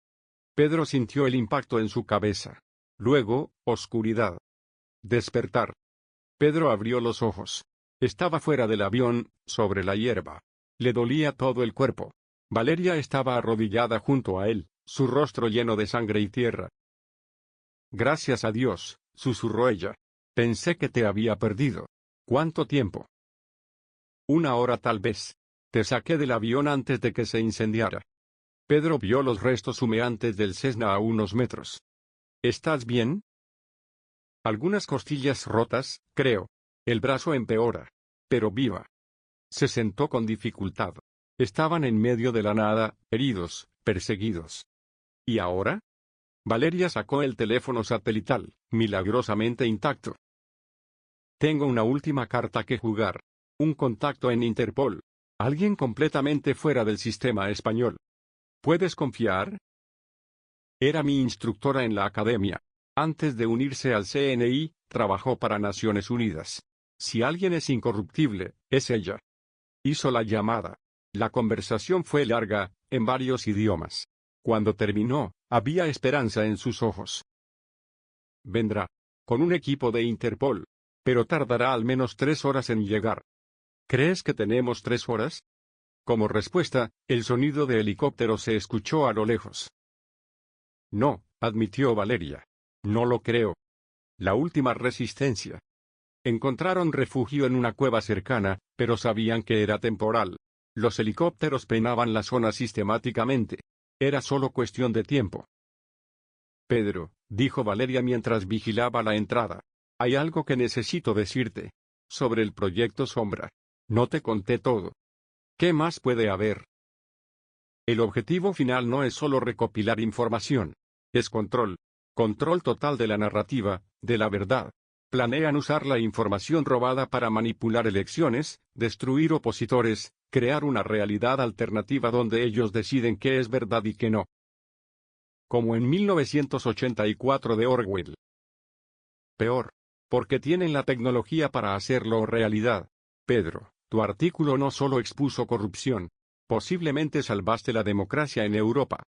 Pedro sintió el impacto en su cabeza. Luego, oscuridad. Despertar. Pedro abrió los ojos. Estaba fuera del avión, sobre la hierba. Le dolía todo el cuerpo. Valeria estaba arrodillada junto a él, su rostro lleno de sangre y tierra. Gracias a Dios, susurró ella. Pensé que te había perdido. ¿Cuánto tiempo? 1 hora tal vez. Te saqué del avión antes de que se incendiara. Pedro vio los restos humeantes del Cessna a unos metros. ¿Estás bien? Algunas costillas rotas, creo. El brazo empeora. Pero viva. Se sentó con dificultad. Estaban en medio de la nada, heridos, perseguidos. ¿Y ahora? Valeria sacó el teléfono satelital, milagrosamente intacto. Tengo una última carta que jugar. Un contacto en Interpol. Alguien completamente fuera del sistema español. ¿Puedes confiar? Era mi instructora en la academia. Antes de unirse al CNI, trabajó para Naciones Unidas. Si alguien es incorruptible, es ella. Hizo la llamada. La conversación fue larga, en varios idiomas. Cuando terminó, había esperanza en sus ojos. Vendrá. Con un equipo de Interpol. Pero tardará al menos 3 horas en llegar. ¿Crees que tenemos 3 horas? Como respuesta, el sonido de helicóptero se escuchó a lo lejos. No, admitió Valeria. No lo creo. La última resistencia. Encontraron refugio en una cueva cercana, pero sabían que era temporal. Los helicópteros peinaban la zona sistemáticamente. Era solo cuestión de tiempo. Pedro, dijo Valeria mientras vigilaba la entrada. Hay algo que necesito decirte. Sobre el proyecto Sombra. No te conté todo. ¿Qué más puede haber? El objetivo final no es solo recopilar información. Es control. Control total de la narrativa, de la verdad. Planean usar la información robada para manipular elecciones, destruir opositores, crear una realidad alternativa donde ellos deciden qué es verdad y qué no. Como en 1984 de Orwell. Peor. Porque tienen la tecnología para hacerlo realidad. Pedro, tu artículo no solo expuso corrupción. Posiblemente salvaste la democracia en Europa.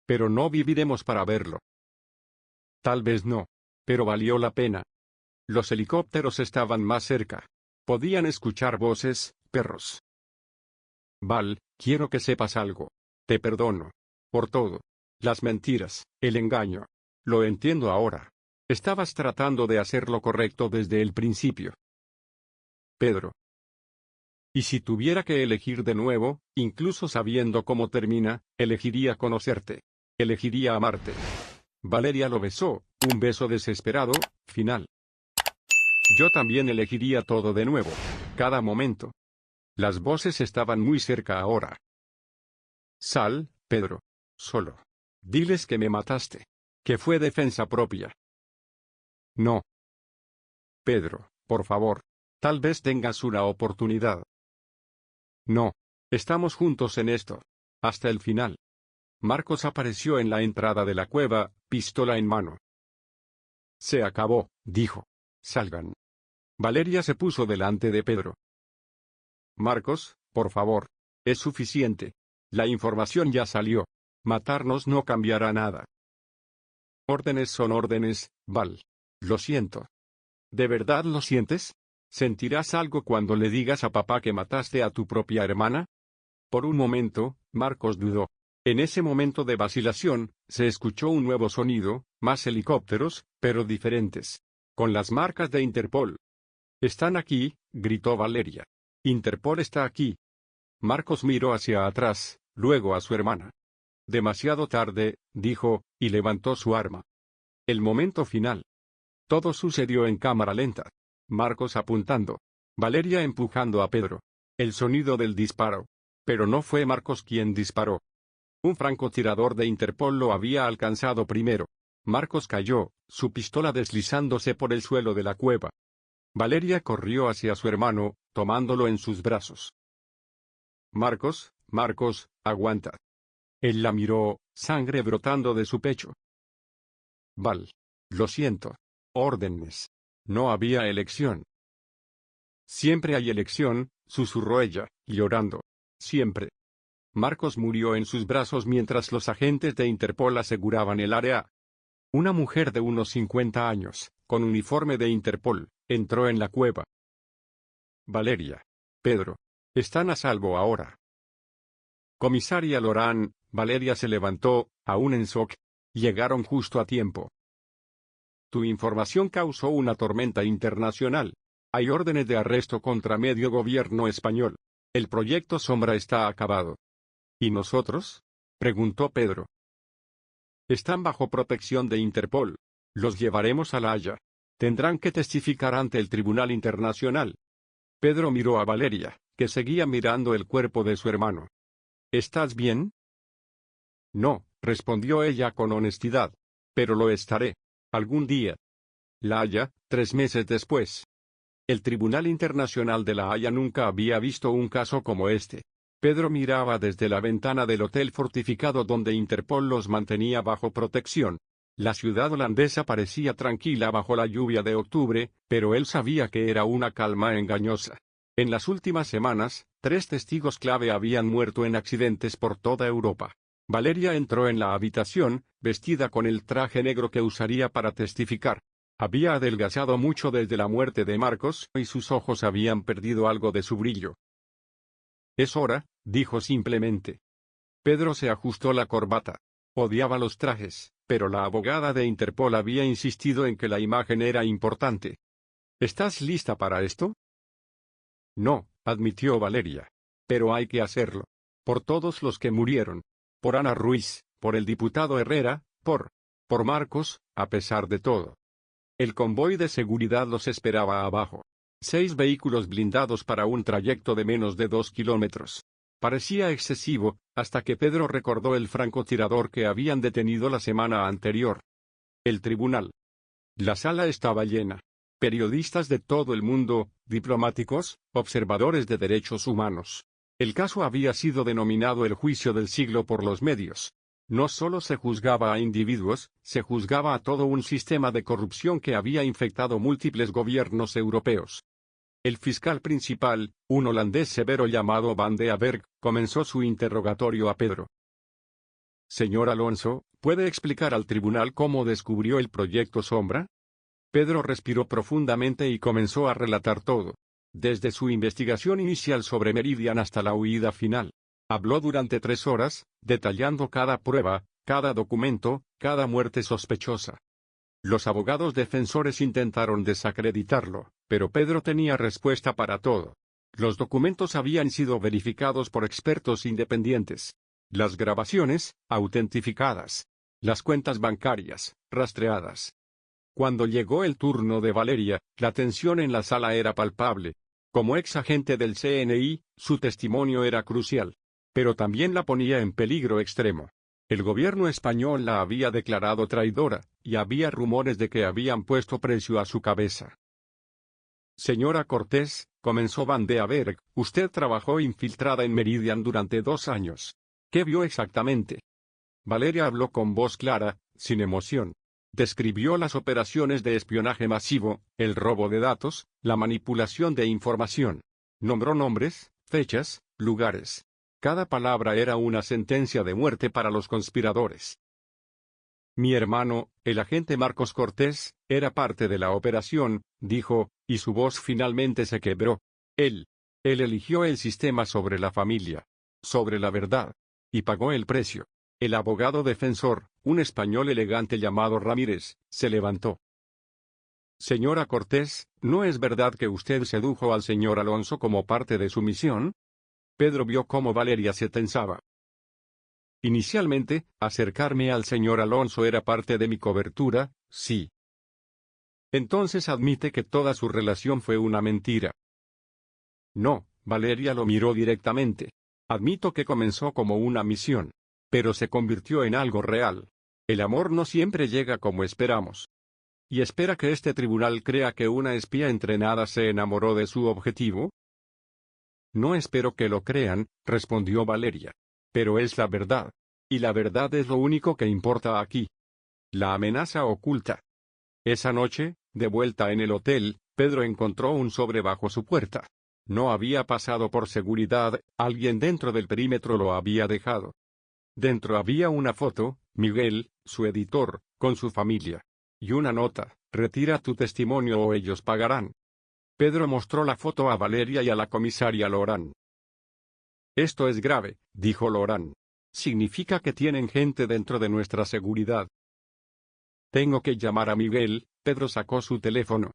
Pero no viviremos para verlo. Tal vez no. Pero valió la pena. Los helicópteros estaban más cerca. Podían escuchar voces, perros. Val, quiero que sepas algo. Te perdono. Por todo. Las mentiras, el engaño. Lo entiendo ahora. Estabas tratando de hacer lo correcto desde el principio. Pedro. Y si tuviera que elegir de nuevo, incluso sabiendo cómo termina, elegiría conocerte. Elegiría amarte. Valeria lo besó, un beso desesperado, final. Yo también elegiría todo de nuevo. Cada momento. Las voces estaban muy cerca ahora. Sal, Pedro. Solo. Diles que me mataste. Que fue defensa propia. No. Pedro, por favor. Tal vez tengas una oportunidad. No. Estamos juntos en esto. Hasta el final. Marcos apareció en la entrada de la cueva, pistola en mano. Se acabó, dijo. Salgan. Valeria se puso delante de Pedro. Marcos, por favor. Es suficiente. La información ya salió. Matarnos no cambiará nada. Órdenes son órdenes, Val. Lo siento. ¿De verdad lo sientes? ¿Sentirás algo cuando le digas a papá que mataste a tu propia hermana? Por un momento, Marcos dudó. En ese momento de vacilación, se escuchó un nuevo sonido, más helicópteros, pero diferentes. Con las marcas de Interpol. «Están aquí», gritó Valeria. «Interpol está aquí». Marcos miró hacia atrás, luego a su hermana. «Demasiado tarde», dijo, y levantó su arma. El momento final. Todo sucedió en cámara lenta. Marcos apuntando. Valeria empujando a Pedro. El sonido del disparo. Pero no fue Marcos quien disparó. Un francotirador de Interpol lo había alcanzado primero. Marcos cayó, su pistola deslizándose por el suelo de la cueva. Valeria corrió hacia su hermano, tomándolo en sus brazos. «Marcos, Marcos, aguanta». Él la miró, sangre brotando de su pecho. «Val. Lo siento. Órdenes. No había elección». «Siempre hay elección», susurró ella, llorando. «Siempre». Marcos murió en sus brazos mientras los agentes de Interpol aseguraban el área. Una mujer de unos 50 años, con uniforme de Interpol, entró en la cueva. «Valeria. Pedro. Están a salvo ahora». «Comisaria Lorán», Valeria se levantó, aún en shock. «Llegaron justo a tiempo. Tu información causó una tormenta internacional. Hay órdenes de arresto contra medio gobierno español. El proyecto Sombra está acabado». «¿Y nosotros?», preguntó Pedro. «Están bajo protección de Interpol. Los llevaremos a La Haya. Tendrán que testificar ante el Tribunal Internacional». Pedro miró a Valeria, que seguía mirando el cuerpo de su hermano. «¿Estás bien?». «No», respondió ella con honestidad. «Pero lo estaré. Algún día». La Haya, 3 meses después. El Tribunal Internacional de La Haya nunca había visto un caso como este. Pedro miraba desde la ventana del hotel fortificado donde Interpol los mantenía bajo protección. La ciudad holandesa parecía tranquila bajo la lluvia de octubre, pero él sabía que era una calma engañosa. En las últimas semanas, 3 testigos clave habían muerto en accidentes por toda Europa. Valeria entró en la habitación, vestida con el traje negro que usaría para testificar. Había adelgazado mucho desde la muerte de Marcos, y sus ojos habían perdido algo de su brillo. «Es hora», dijo simplemente. Pedro se ajustó la corbata. Odiaba los trajes, pero la abogada de Interpol había insistido en que la imagen era importante. «¿Estás lista para esto?». «No», admitió Valeria. «Pero hay que hacerlo. Por todos los que murieron. Por Ana Ruiz, por el diputado Herrera, por Marcos, a pesar de todo». El convoy de seguridad los esperaba abajo. 6 vehículos blindados para un trayecto de menos de 2 kilómetros. Parecía excesivo, hasta que Pedro recordó el francotirador que habían detenido la semana anterior. El tribunal. La sala estaba llena. Periodistas de todo el mundo, diplomáticos, observadores de derechos humanos. El caso había sido denominado el juicio del siglo por los medios. No solo se juzgaba a individuos, se juzgaba a todo un sistema de corrupción que había infectado múltiples gobiernos europeos. El fiscal principal, un holandés severo llamado Van de Aberg, comenzó su interrogatorio a Pedro. «Señor Alonso, ¿puede explicar al tribunal cómo descubrió el proyecto Sombra?». Pedro respiró profundamente y comenzó a relatar todo. Desde su investigación inicial sobre Meridian hasta la huida final. Habló durante 3 horas, detallando cada prueba, cada documento, cada muerte sospechosa. Los abogados defensores intentaron desacreditarlo, pero Pedro tenía respuesta para todo. Los documentos habían sido verificados por expertos independientes. Las grabaciones, autentificadas. Las cuentas bancarias, rastreadas. Cuando llegó el turno de Valeria, la tensión en la sala era palpable. Como ex agente del CNI, su testimonio era crucial. Pero también la ponía en peligro extremo. El gobierno español la había declarado traidora, y había rumores de que habían puesto precio a su cabeza. Señora Cortés, comenzó Van de Averg, usted trabajó infiltrada en Meridian durante 2 años. ¿Qué vio exactamente? Valeria habló con voz clara, sin emoción. Describió las operaciones de espionaje masivo, el robo de datos, la manipulación de información. Nombró nombres, fechas, lugares. Cada palabra era una sentencia de muerte para los conspiradores. Mi hermano, el agente Marcos Cortés, era parte de la operación, dijo, y su voz finalmente se quebró. Él eligió el sistema sobre la familia, sobre la verdad, y pagó el precio. El abogado defensor, un español elegante llamado Ramírez, se levantó. Señora Cortés, ¿no es verdad que usted sedujo al señor Alonso como parte de su misión? Pedro vio cómo Valeria se tensaba. Inicialmente, acercarme al señor Alonso era parte de mi cobertura, sí. Entonces admite que toda su relación fue una mentira. No, Valeria lo miró directamente. Admito que comenzó como una misión. Pero se convirtió en algo real. El amor no siempre llega como esperamos. ¿Y espera que este tribunal crea que una espía entrenada se enamoró de su objetivo? No espero que lo crean, respondió Valeria. Pero es la verdad. Y la verdad es lo único que importa aquí. La amenaza oculta. Esa noche, de vuelta en el hotel, Pedro encontró un sobre bajo su puerta. No había pasado por seguridad, alguien dentro del perímetro lo había dejado. Dentro había una foto, Miguel, su editor, con su familia. Y una nota, retira tu testimonio o ellos pagarán. Pedro mostró la foto a Valeria y a la comisaria Lorán. Esto es grave, dijo Lorán. Significa que tienen gente dentro de nuestra seguridad. Tengo que llamar a Miguel, Pedro sacó su teléfono.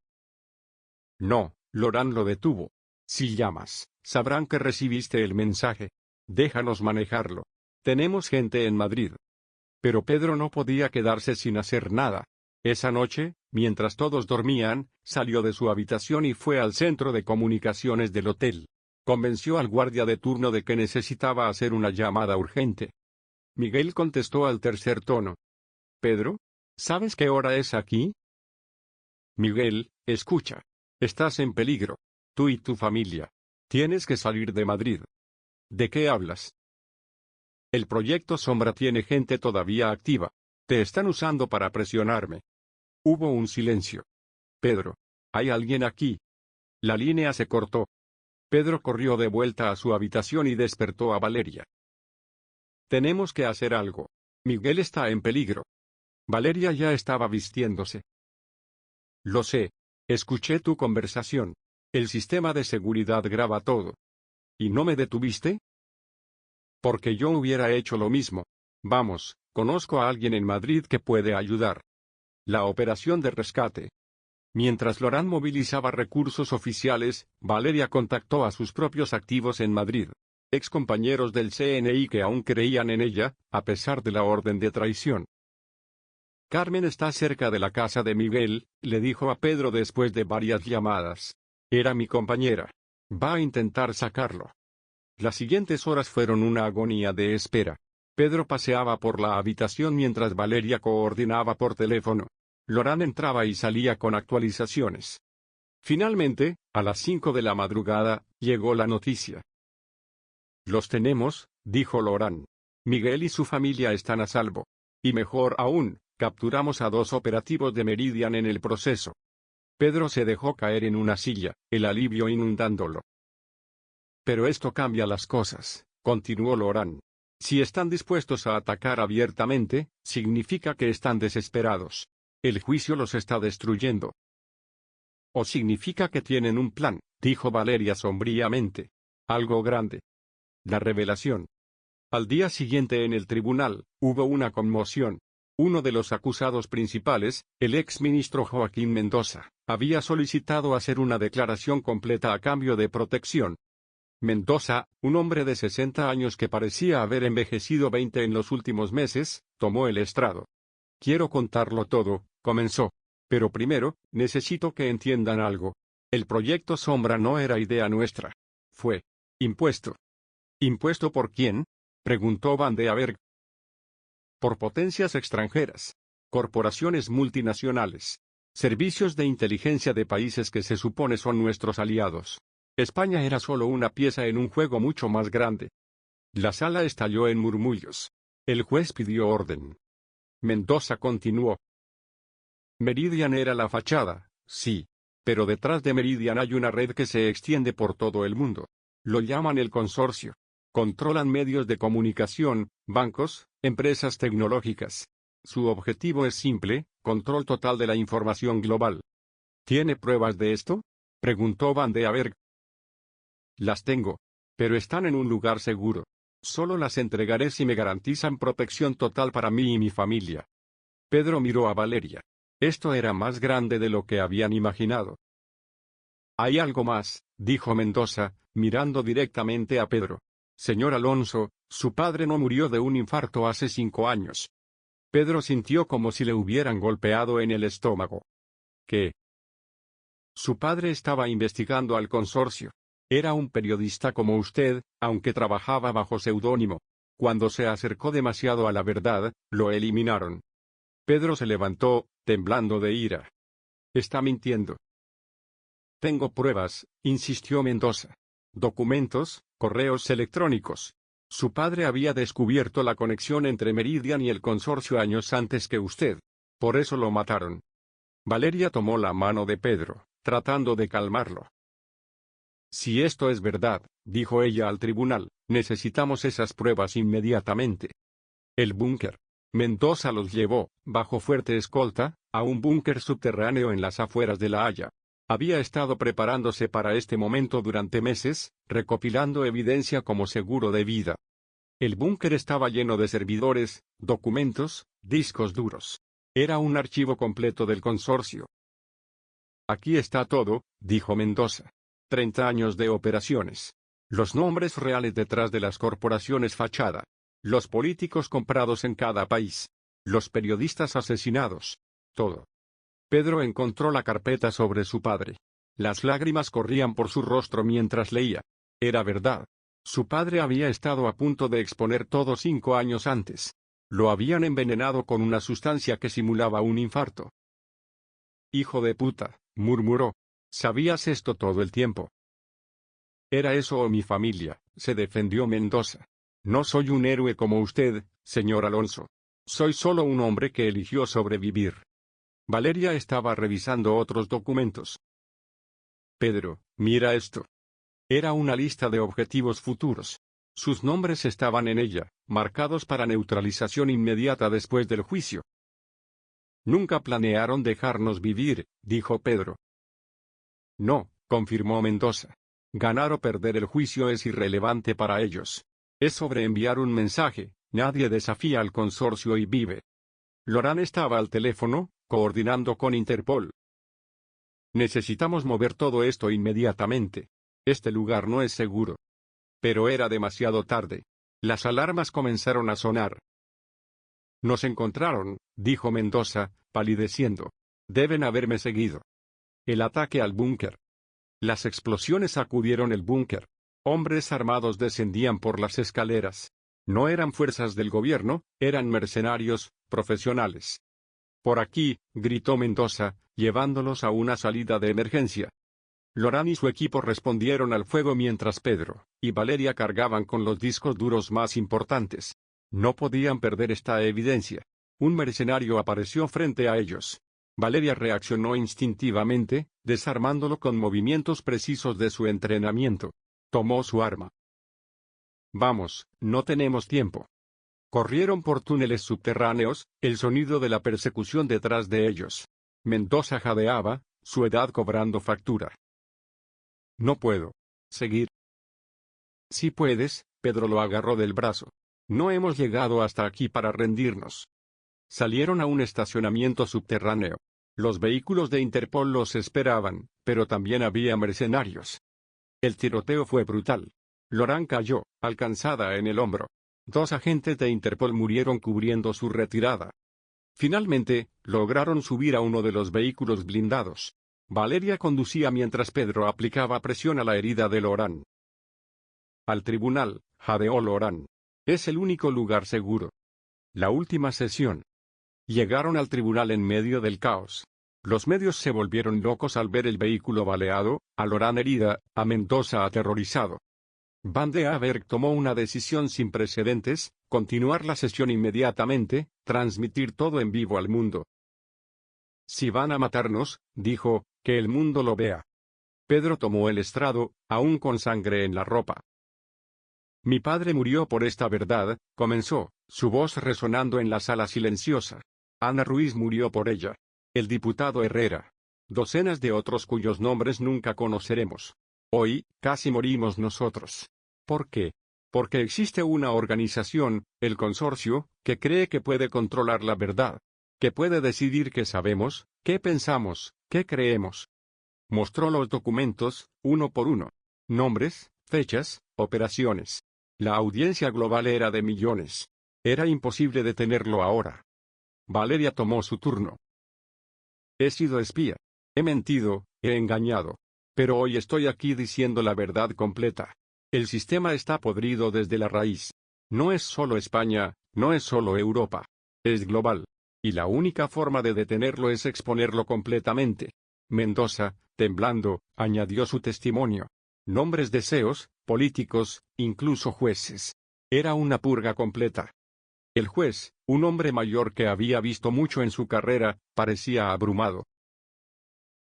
No, Lorán lo detuvo. Si llamas, sabrán que recibiste el mensaje. Déjanos manejarlo. Tenemos gente en Madrid. Pero Pedro no podía quedarse sin hacer nada. Esa noche, mientras todos dormían, salió de su habitación y fue al centro de comunicaciones del hotel. Convenció al guardia de turno de que necesitaba hacer una llamada urgente. Miguel contestó al tercer tono. Pedro, ¿sabes qué hora es aquí? Miguel, escucha. Estás en peligro. Tú y tu familia. Tienes que salir de Madrid. ¿De qué hablas? El proyecto Sombra tiene gente todavía activa. Te están usando para presionarme. Hubo un silencio. Pedro, ¿hay alguien aquí? La línea se cortó. Pedro corrió de vuelta a su habitación y despertó a Valeria. Tenemos que hacer algo. Miguel está en peligro. Valeria ya estaba vistiéndose. Lo sé. Escuché tu conversación. El sistema de seguridad graba todo. ¿Y no me detuviste? Porque yo hubiera hecho lo mismo. Vamos, conozco a alguien en Madrid que puede ayudar. La operación de rescate. Mientras Lorán movilizaba recursos oficiales, Valeria contactó a sus propios activos en Madrid. Excompañeros del CNI que aún creían en ella, a pesar de la orden de traición. Carmen está cerca de la casa de Miguel, le dijo a Pedro después de varias llamadas. Era mi compañera. Va a intentar sacarlo. Las siguientes horas fueron una agonía de espera. Pedro paseaba por la habitación mientras Valeria coordinaba por teléfono. Lorán entraba y salía con actualizaciones. Finalmente, a las 5 de la madrugada, llegó la noticia. Los tenemos, dijo Lorán. Miguel y su familia están a salvo. Y mejor aún, capturamos a 2 operativos de Meridian en el proceso. Pedro se dejó caer en una silla, el alivio inundándolo. Pero esto cambia las cosas, continuó Lorán. Si están dispuestos a atacar abiertamente, significa que están desesperados. El juicio los está destruyendo. O significa que tienen un plan, dijo Valeria sombríamente. Algo grande. La revelación. Al día siguiente en el tribunal, hubo una conmoción. Uno de los acusados principales, el ex ministro Joaquín Mendoza, había solicitado hacer una declaración completa a cambio de protección. Mendoza, un hombre de 60 años que parecía haber envejecido 20 en los últimos meses, tomó el estrado. Quiero contarlo todo, comenzó. Pero primero, necesito que entiendan algo. El proyecto Sombra no era idea nuestra. Fue impuesto. ¿Impuesto por quién?, preguntó Van de Aberg. Por potencias extranjeras. Corporaciones multinacionales. Servicios de inteligencia de países que se supone son nuestros aliados. España era solo una pieza en un juego mucho más grande. La sala estalló en murmullos. El juez pidió orden. Mendoza continuó. Meridian era la fachada, sí. Pero detrás de Meridian hay una red que se extiende por todo el mundo. Lo llaman el consorcio. Controlan medios de comunicación, bancos, empresas tecnológicas. Su objetivo es simple, control total de la información global. ¿Tiene pruebas de esto?, preguntó Van de Aberg. Las tengo. Pero están en un lugar seguro. Solo las entregaré si me garantizan protección total para mí y mi familia. Pedro miró a Valeria. Esto era más grande de lo que habían imaginado. Hay algo más, dijo Mendoza, mirando directamente a Pedro. Señor Alonso, su padre no murió de un infarto hace 5 años. Pedro sintió como si le hubieran golpeado en el estómago. ¿Qué? Su padre estaba investigando al consorcio. Era un periodista como usted, aunque trabajaba bajo seudónimo. Cuando se acercó demasiado a la verdad, lo eliminaron. Pedro se levantó, temblando de ira. Está mintiendo. Tengo pruebas, insistió Mendoza. Documentos, correos electrónicos. Su padre había descubierto la conexión entre Meridian y el consorcio años antes que usted. Por eso lo mataron. Valeria tomó la mano de Pedro, tratando de calmarlo. Si esto es verdad, dijo ella al tribunal, necesitamos esas pruebas inmediatamente. El búnker. Mendoza los llevó, bajo fuerte escolta, a un búnker subterráneo en las afueras de La Haya. Había estado preparándose para este momento durante meses, recopilando evidencia como seguro de vida. El búnker estaba lleno de servidores, documentos, discos duros. Era un archivo completo del consorcio. Aquí está todo, dijo Mendoza. 30 años de operaciones. Los nombres reales detrás de las corporaciones fachada. Los políticos comprados en cada país. Los periodistas asesinados. Todo. Pedro encontró la carpeta sobre su padre. Las lágrimas corrían por su rostro mientras leía. Era verdad. Su padre había estado a punto de exponer todo 5 años antes. Lo habían envenenado con una sustancia que simulaba un infarto. Hijo de puta, murmuró. Sabías esto todo el tiempo. Era eso o mi familia, se defendió Mendoza. No soy un héroe como usted, señor Alonso. Soy solo un hombre que eligió sobrevivir. Valeria estaba revisando otros documentos. Pedro, mira esto. Era una lista de objetivos futuros. Sus nombres estaban en ella, marcados para neutralización inmediata después del juicio. Nunca planearon dejarnos vivir, dijo Pedro. No, confirmó Mendoza. Ganar o perder el juicio es irrelevante para ellos. Es sobre enviar un mensaje, nadie desafía al consorcio y vive. Lorán estaba al teléfono, coordinando con Interpol. Necesitamos mover todo esto inmediatamente. Este lugar no es seguro. Pero era demasiado tarde. Las alarmas comenzaron a sonar. Nos encontraron, dijo Mendoza, palideciendo. Deben haberme seguido. El ataque al búnker. Las explosiones sacudieron el búnker. Hombres armados descendían por las escaleras. No eran fuerzas del gobierno, eran mercenarios, profesionales. Por aquí, gritó Mendoza, llevándolos a una salida de emergencia. Lorán y su equipo respondieron al fuego mientras Pedro y Valeria cargaban con los discos duros más importantes. No podían perder esta evidencia. Un mercenario apareció frente a ellos. Valeria reaccionó instintivamente, desarmándolo con movimientos precisos de su entrenamiento. Tomó su arma. Vamos, no tenemos tiempo. Corrieron por túneles subterráneos, el sonido de la persecución detrás de ellos. Mendoza jadeaba, su edad cobrando factura. No puedo seguir. Sí puedes, Pedro lo agarró del brazo. No hemos llegado hasta aquí para rendirnos. Salieron a un estacionamiento subterráneo. Los vehículos de Interpol los esperaban, pero también había mercenarios. El tiroteo fue brutal. Lorán cayó, alcanzada en el hombro. 2 agentes de Interpol murieron cubriendo su retirada. Finalmente, lograron subir a uno de los vehículos blindados. Valeria conducía mientras Pedro aplicaba presión a la herida de Lorán. Al tribunal, jadeó Lorán. Es el único lugar seguro. La última sesión. Llegaron al tribunal en medio del caos. Los medios se volvieron locos al ver el vehículo baleado, a Lorán herida, a Mendoza aterrorizado. Van de Averg tomó una decisión sin precedentes: continuar la sesión inmediatamente, transmitir todo en vivo al mundo. Si van a matarnos, dijo, que el mundo lo vea. Pedro tomó el estrado, aún con sangre en la ropa. Mi padre murió por esta verdad, comenzó, su voz resonando en la sala silenciosa. Ana Ruiz murió por ella. El diputado Herrera. Docenas de otros cuyos nombres nunca conoceremos. Hoy, casi morimos nosotros. ¿Por qué? Porque existe una organización, el consorcio, que cree que puede controlar la verdad. Que puede decidir qué sabemos, qué pensamos, qué creemos. Mostró los documentos, uno por uno. Nombres, fechas, operaciones. La audiencia global era de millones. Era imposible detenerlo ahora. Valeria tomó su turno. He sido espía. He mentido, he engañado. Pero hoy estoy aquí diciendo la verdad completa. El sistema está podrido desde la raíz. No es solo España, no es solo Europa. Es global. Y la única forma de detenerlo es exponerlo completamente. Mendoza, temblando, añadió su testimonio. Nombres de CEOs, políticos, incluso jueces. Era una purga completa. El juez, un hombre mayor que había visto mucho en su carrera, parecía abrumado.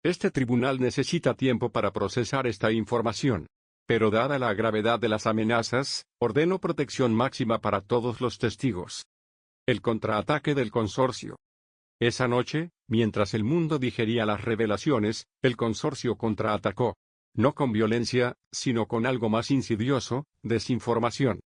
Este tribunal necesita tiempo para procesar esta información. Pero dada la gravedad de las amenazas, ordeno protección máxima para todos los testigos. El contraataque del consorcio. Esa noche, mientras el mundo digería las revelaciones, el consorcio contraatacó. No con violencia, sino con algo más insidioso: desinformación.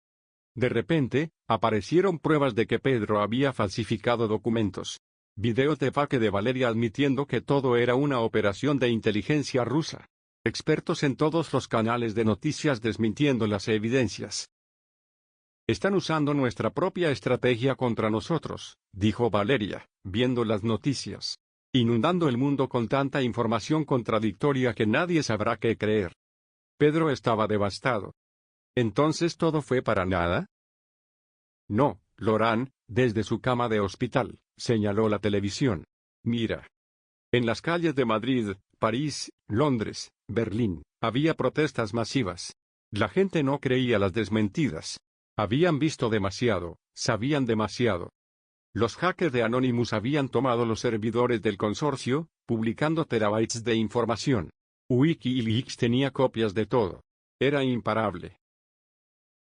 De repente, aparecieron pruebas de que Pedro había falsificado documentos. Videos de faque de Valeria admitiendo que todo era una operación de inteligencia rusa. Expertos en todos los canales de noticias desmintiendo las evidencias. Están usando nuestra propia estrategia contra nosotros, dijo Valeria, viendo las noticias. Inundando el mundo con tanta información contradictoria que nadie sabrá qué creer. Pedro estaba devastado. ¿Entonces todo fue para nada? No, Lorán, desde su cama de hospital, señaló la televisión. Mira. En las calles de Madrid, París, Londres, Berlín, había protestas masivas. La gente no creía las desmentidas. Habían visto demasiado, sabían demasiado. Los hackers de Anonymous habían tomado los servidores del consorcio, publicando terabytes de información. WikiLeaks tenía copias de todo. Era imparable.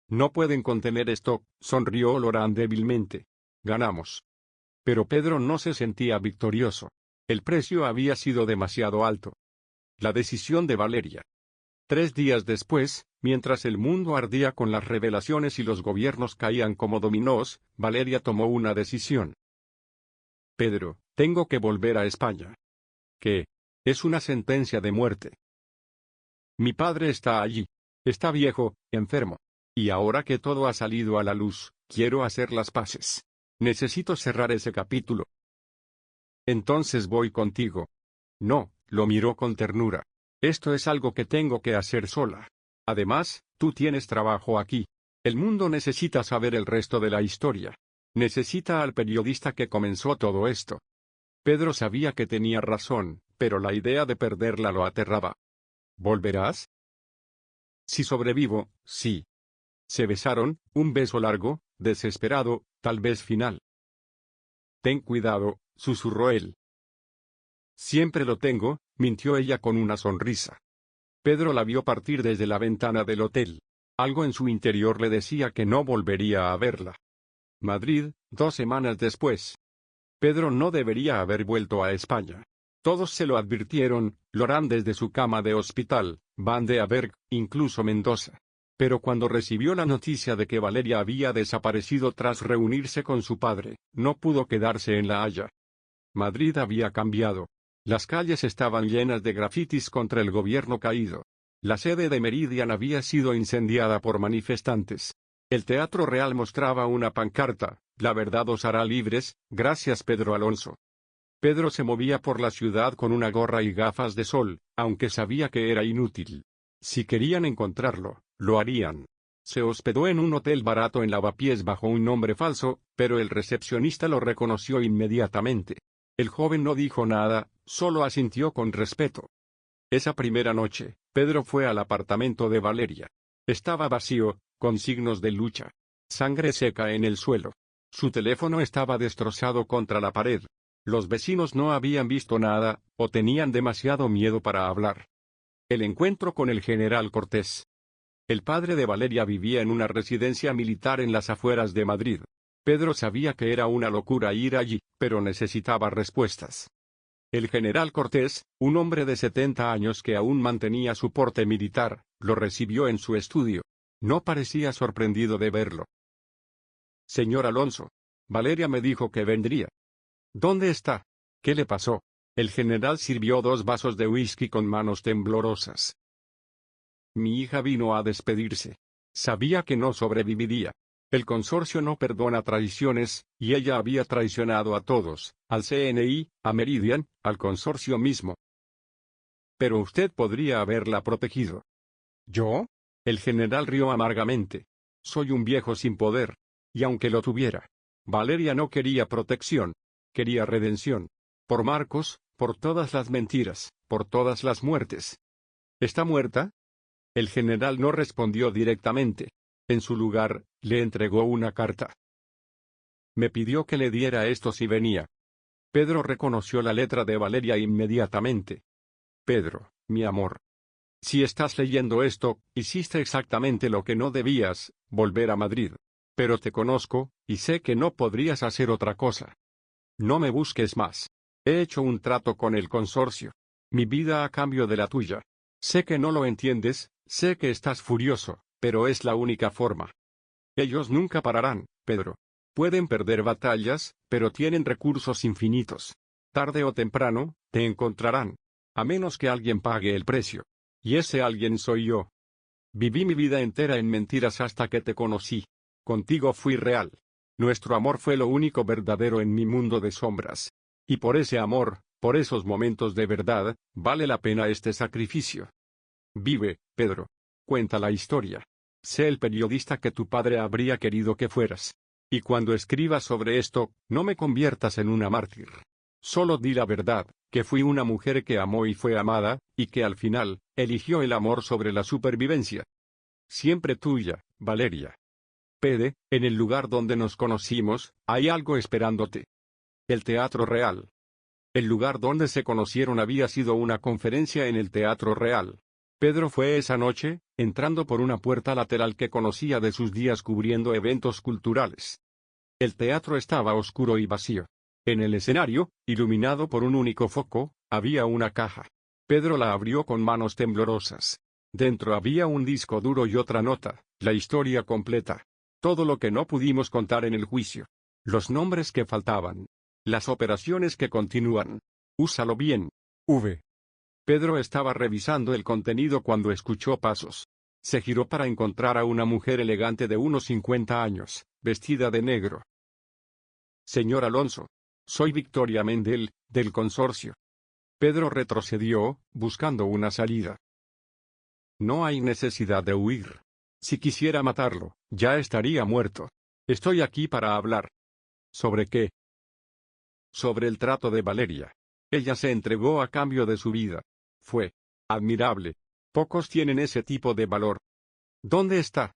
No pueden contener esto, sonrió Lorán débilmente. Ganamos. Pero Pedro no se sentía victorioso. El precio había sido demasiado alto. La decisión de Valeria. 3 días después, mientras el mundo ardía con las revelaciones y los gobiernos caían como dominós, Valeria tomó una decisión. Pedro, tengo que volver a España. ¿Qué? Es una sentencia de muerte. Mi padre está allí. Está viejo, enfermo. Y ahora que todo ha salido a la luz, quiero hacer las paces. Necesito cerrar ese capítulo. Entonces voy contigo. No, lo miró con ternura. Esto es algo que tengo que hacer sola. Además, tú tienes trabajo aquí. El mundo necesita saber el resto de la historia. Necesita al periodista que comenzó todo esto. Pedro sabía que tenía razón, pero la idea de perderla lo aterraba. ¿Volverás? Si sobrevivo, sí. Se besaron, un beso largo, desesperado, tal vez final. Ten cuidado, susurró él. Siempre lo tengo, mintió ella con una sonrisa. Pedro la vio partir desde la ventana del hotel. Algo en su interior le decía que no volvería a verla. Madrid, 2 semanas después. Pedro no debería haber vuelto a España. Todos se lo advirtieron, Lorán desde su cama de hospital, Van de Averg, incluso Mendoza. Pero cuando recibió la noticia de que Valeria había desaparecido tras reunirse con su padre, no pudo quedarse en La Haya. Madrid había cambiado. Las calles estaban llenas de grafitis contra el gobierno caído. La sede de Meridian había sido incendiada por manifestantes. El Teatro Real mostraba una pancarta: "La verdad os hará libres, gracias Pedro Alonso". Pedro se movía por la ciudad con una gorra y gafas de sol, aunque sabía que era inútil. Si querían encontrarlo, lo harían. Se hospedó en un hotel barato en Lavapiés bajo un nombre falso, pero el recepcionista lo reconoció inmediatamente. El joven no dijo nada, solo asintió con respeto. Esa primera noche, Pedro fue al apartamento de Valeria. Estaba vacío, con signos de lucha. Sangre seca en el suelo. Su teléfono estaba destrozado contra la pared. Los vecinos no habían visto nada, o tenían demasiado miedo para hablar. El encuentro con el general Cortés. El padre de Valeria vivía en una residencia militar en las afueras de Madrid. Pedro sabía que era una locura ir allí, pero necesitaba respuestas. El general Cortés, un hombre de 70 años que aún mantenía su porte militar, lo recibió en su estudio. No parecía sorprendido de verlo. «Señor Alonso. Valeria me dijo que vendría». «¿Dónde está? ¿Qué le pasó?». El general sirvió 2 vasos de whisky con manos temblorosas. «Mi hija vino a despedirse. Sabía que no sobreviviría. El consorcio no perdona traiciones, y ella había traicionado a todos, al CNI, a Meridian, al consorcio mismo. Pero usted podría haberla protegido». «¿Yo?». El general rió amargamente. «Soy un viejo sin poder. Y aunque lo tuviera, Valeria no quería protección. Quería redención. Por Marcos, por todas las mentiras, por todas las muertes». «¿Está muerta?». El general no respondió directamente. En su lugar, le entregó una carta. «Me pidió que le diera esto si venía». Pedro reconoció la letra de Valeria inmediatamente. «Pedro, mi amor. Si estás leyendo esto, hiciste exactamente lo que no debías, volver a Madrid. Pero te conozco, y sé que no podrías hacer otra cosa. No me busques más. He hecho un trato con el consorcio. Mi vida a cambio de la tuya. Sé que no lo entiendes, sé que estás furioso, pero es la única forma. Ellos nunca pararán, Pedro. Pueden perder batallas, pero tienen recursos infinitos. Tarde o temprano, te encontrarán. A menos que alguien pague el precio. Y ese alguien soy yo. Viví mi vida entera en mentiras hasta que te conocí. Contigo fui real. Nuestro amor fue lo único verdadero en mi mundo de sombras. Y por ese amor, por esos momentos de verdad, vale la pena este sacrificio. Vive, Pedro. Cuenta la historia. Sé el periodista que tu padre habría querido que fueras. Y cuando escribas sobre esto, no me conviertas en una mártir. Solo di la verdad, que fui una mujer que amó y fue amada, y que al final, eligió el amor sobre la supervivencia. Siempre tuya, Valeria. Pede, en el lugar donde nos conocimos, hay algo esperándote. El Teatro Real. El lugar donde se conocieron había sido una conferencia en el Teatro Real. Pedro fue esa noche, entrando por una puerta lateral que conocía de sus días cubriendo eventos culturales. El teatro estaba oscuro y vacío. En el escenario, iluminado por un único foco, había una caja. Pedro la abrió con manos temblorosas. Dentro había un disco duro y otra nota, la historia completa. Todo lo que no pudimos contar en el juicio. Los nombres que faltaban. Las operaciones que continúan. Úsalo bien. V. Pedro estaba revisando el contenido cuando escuchó pasos. Se giró para encontrar a una mujer elegante de unos 50 años, vestida de negro. «Señor Alonso. Soy Victoria Mendel, del consorcio». Pedro retrocedió, buscando una salida. «No hay necesidad de huir. Si quisiera matarlo, ya estaría muerto. Estoy aquí para hablar». «¿Sobre qué?». «Sobre el trato de Valeria. Ella se entregó a cambio de su vida. Fue admirable. Pocos tienen ese tipo de valor». «¿Dónde está?».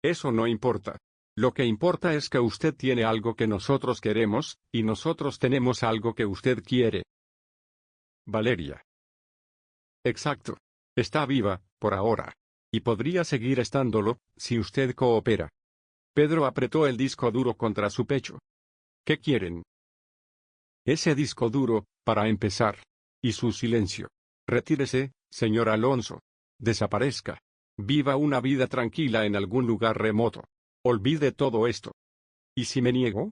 «Eso no importa. Lo que importa es que usted tiene algo que nosotros queremos, y nosotros tenemos algo que usted quiere». «Valeria». «Exacto. Está viva, por ahora. Y podría seguir estándolo, si usted coopera». Pedro apretó el disco duro contra su pecho. «¿Qué quieren?». «Ese disco duro, para empezar. Y su silencio. Retírese, señor Alonso. Desaparezca. Viva una vida tranquila en algún lugar remoto. Olvide todo esto». «¿Y si me niego?».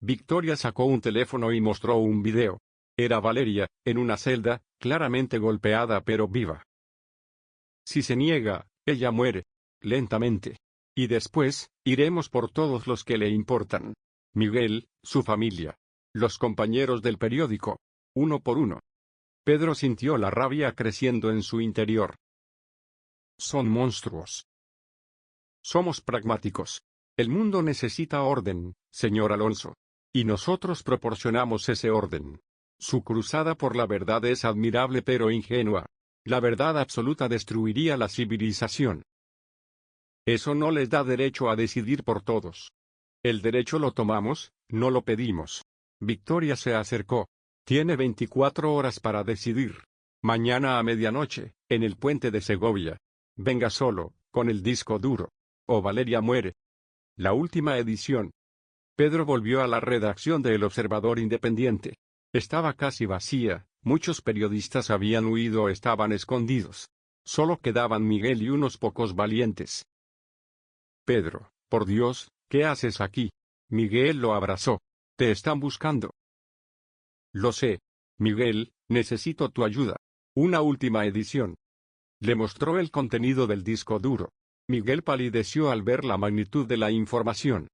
Victoria sacó un teléfono y mostró un video. Era Valeria, en una celda, claramente golpeada pero viva. Si se niega, ella muere. Lentamente. Y después, iremos por todos los que le importan. Miguel, su familia. Los compañeros del periódico. Uno por uno. Pedro sintió la rabia creciendo en su interior. Son monstruos. Somos pragmáticos. El mundo necesita orden, señor Alonso. Y nosotros proporcionamos ese orden. Su cruzada por la verdad es admirable pero ingenua. La verdad absoluta destruiría la civilización. Eso no les da derecho a decidir por todos. El derecho lo tomamos, no lo pedimos. Victoria se acercó. Tiene 24 horas para decidir. Mañana a medianoche, en el puente de Segovia. Venga solo, con el disco duro. O Valeria muere. La última edición. Pedro volvió a la redacción de El Observador Independiente. Estaba casi vacía, muchos periodistas habían huido o estaban escondidos. Solo quedaban Miguel y unos pocos valientes. Pedro, por Dios, ¿qué haces aquí? Miguel lo abrazó. Te están buscando. Lo sé. Miguel, necesito tu ayuda. Una última edición. Le mostró el contenido del disco duro. Miguel palideció al ver la magnitud de la información.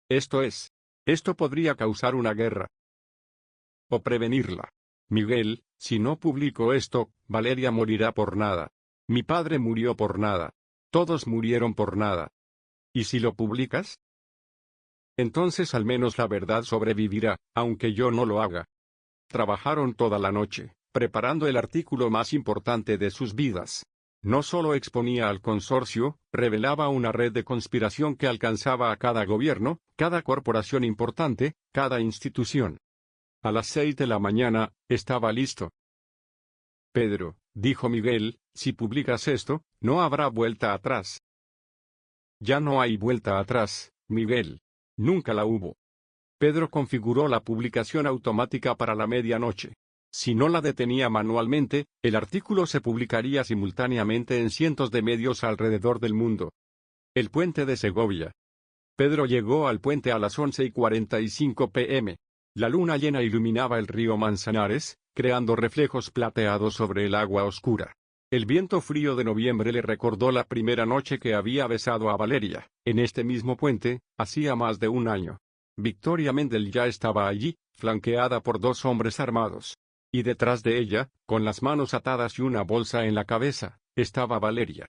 Esto podría causar una guerra. O prevenirla. Miguel, si no publico esto, Valeria morirá por nada. Mi padre murió por nada. Todos murieron por nada. ¿Y si lo publicas? Entonces al menos la verdad sobrevivirá, aunque yo no lo haga. Trabajaron toda la noche, preparando el artículo más importante de sus vidas. No solo exponía al consorcio, revelaba una red de conspiración que alcanzaba a cada gobierno, cada corporación importante, cada institución. A las 6 de la mañana, estaba listo. Pedro, dijo Miguel, si publicas esto, no habrá vuelta atrás. Ya no hay vuelta atrás, Miguel. Nunca la hubo. Pedro configuró la publicación automática para la medianoche. Si no la detenía manualmente, el artículo se publicaría simultáneamente en cientos de medios alrededor del mundo. El puente de Segovia. Pedro llegó al puente a las 11:45 p.m. La luna llena iluminaba el río Manzanares, creando reflejos plateados sobre el agua oscura. El viento frío de noviembre le recordó la primera noche que había besado a Valeria, en este mismo puente, hacía más de un año. Victoria Mendel ya estaba allí, flanqueada por dos hombres armados. Y detrás de ella, con las manos atadas y una bolsa en la cabeza, estaba Valeria.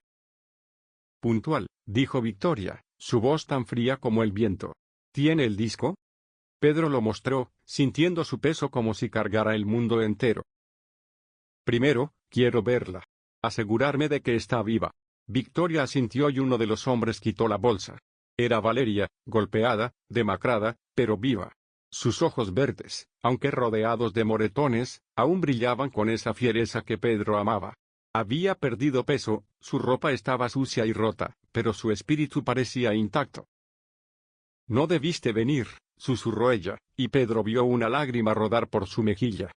Puntual, dijo Victoria, su voz tan fría como el viento. ¿Tiene el disco? Pedro lo mostró, sintiendo su peso como si cargara el mundo entero. Primero, quiero verla. Asegurarme de que está viva. Victoria asintió y uno de los hombres quitó la bolsa. Era Valeria, golpeada, demacrada, pero viva. Sus ojos verdes, aunque rodeados de moretones, aún brillaban con esa fiereza que Pedro amaba. Había perdido peso, su ropa estaba sucia y rota, pero su espíritu parecía intacto. No debiste venir, susurró ella, y Pedro vio una lágrima rodar por su mejilla.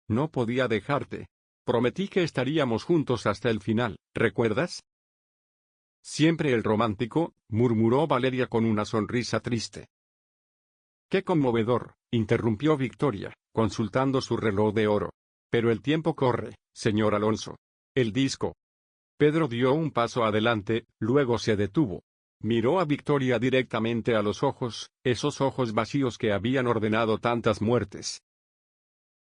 No podía dejarte. Prometí que estaríamos juntos hasta el final, ¿recuerdas? Siempre el romántico, murmuró Valeria con una sonrisa triste. ¡Qué conmovedor!, interrumpió Victoria, consultando su reloj de oro. Pero el tiempo corre, señor Alonso. El disco. Pedro dio un paso adelante, luego se detuvo. Miró a Victoria directamente a los ojos, esos ojos vacíos que habían ordenado tantas muertes.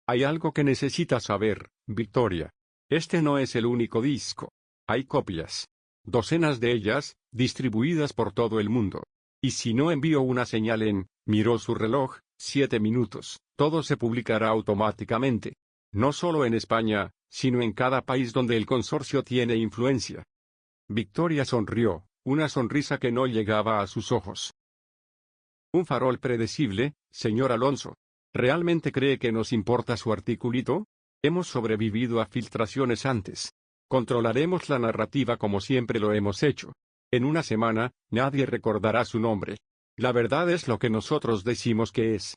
Hay algo que necesitas saber, Victoria. Este no es el único disco. Hay copias. Docenas de ellas, distribuidas por todo el mundo. Y si no envío una señal miró su reloj, 7 minutos, todo se publicará automáticamente. No solo en España, sino en cada país donde el consorcio tiene influencia. Victoria sonrió, una sonrisa que no llegaba a sus ojos. Un farol predecible, señor Alonso. ¿Realmente cree que nos importa su articulito? Hemos sobrevivido a filtraciones antes. Controlaremos la narrativa como siempre lo hemos hecho. En una semana, nadie recordará su nombre. La verdad es lo que nosotros decimos que es.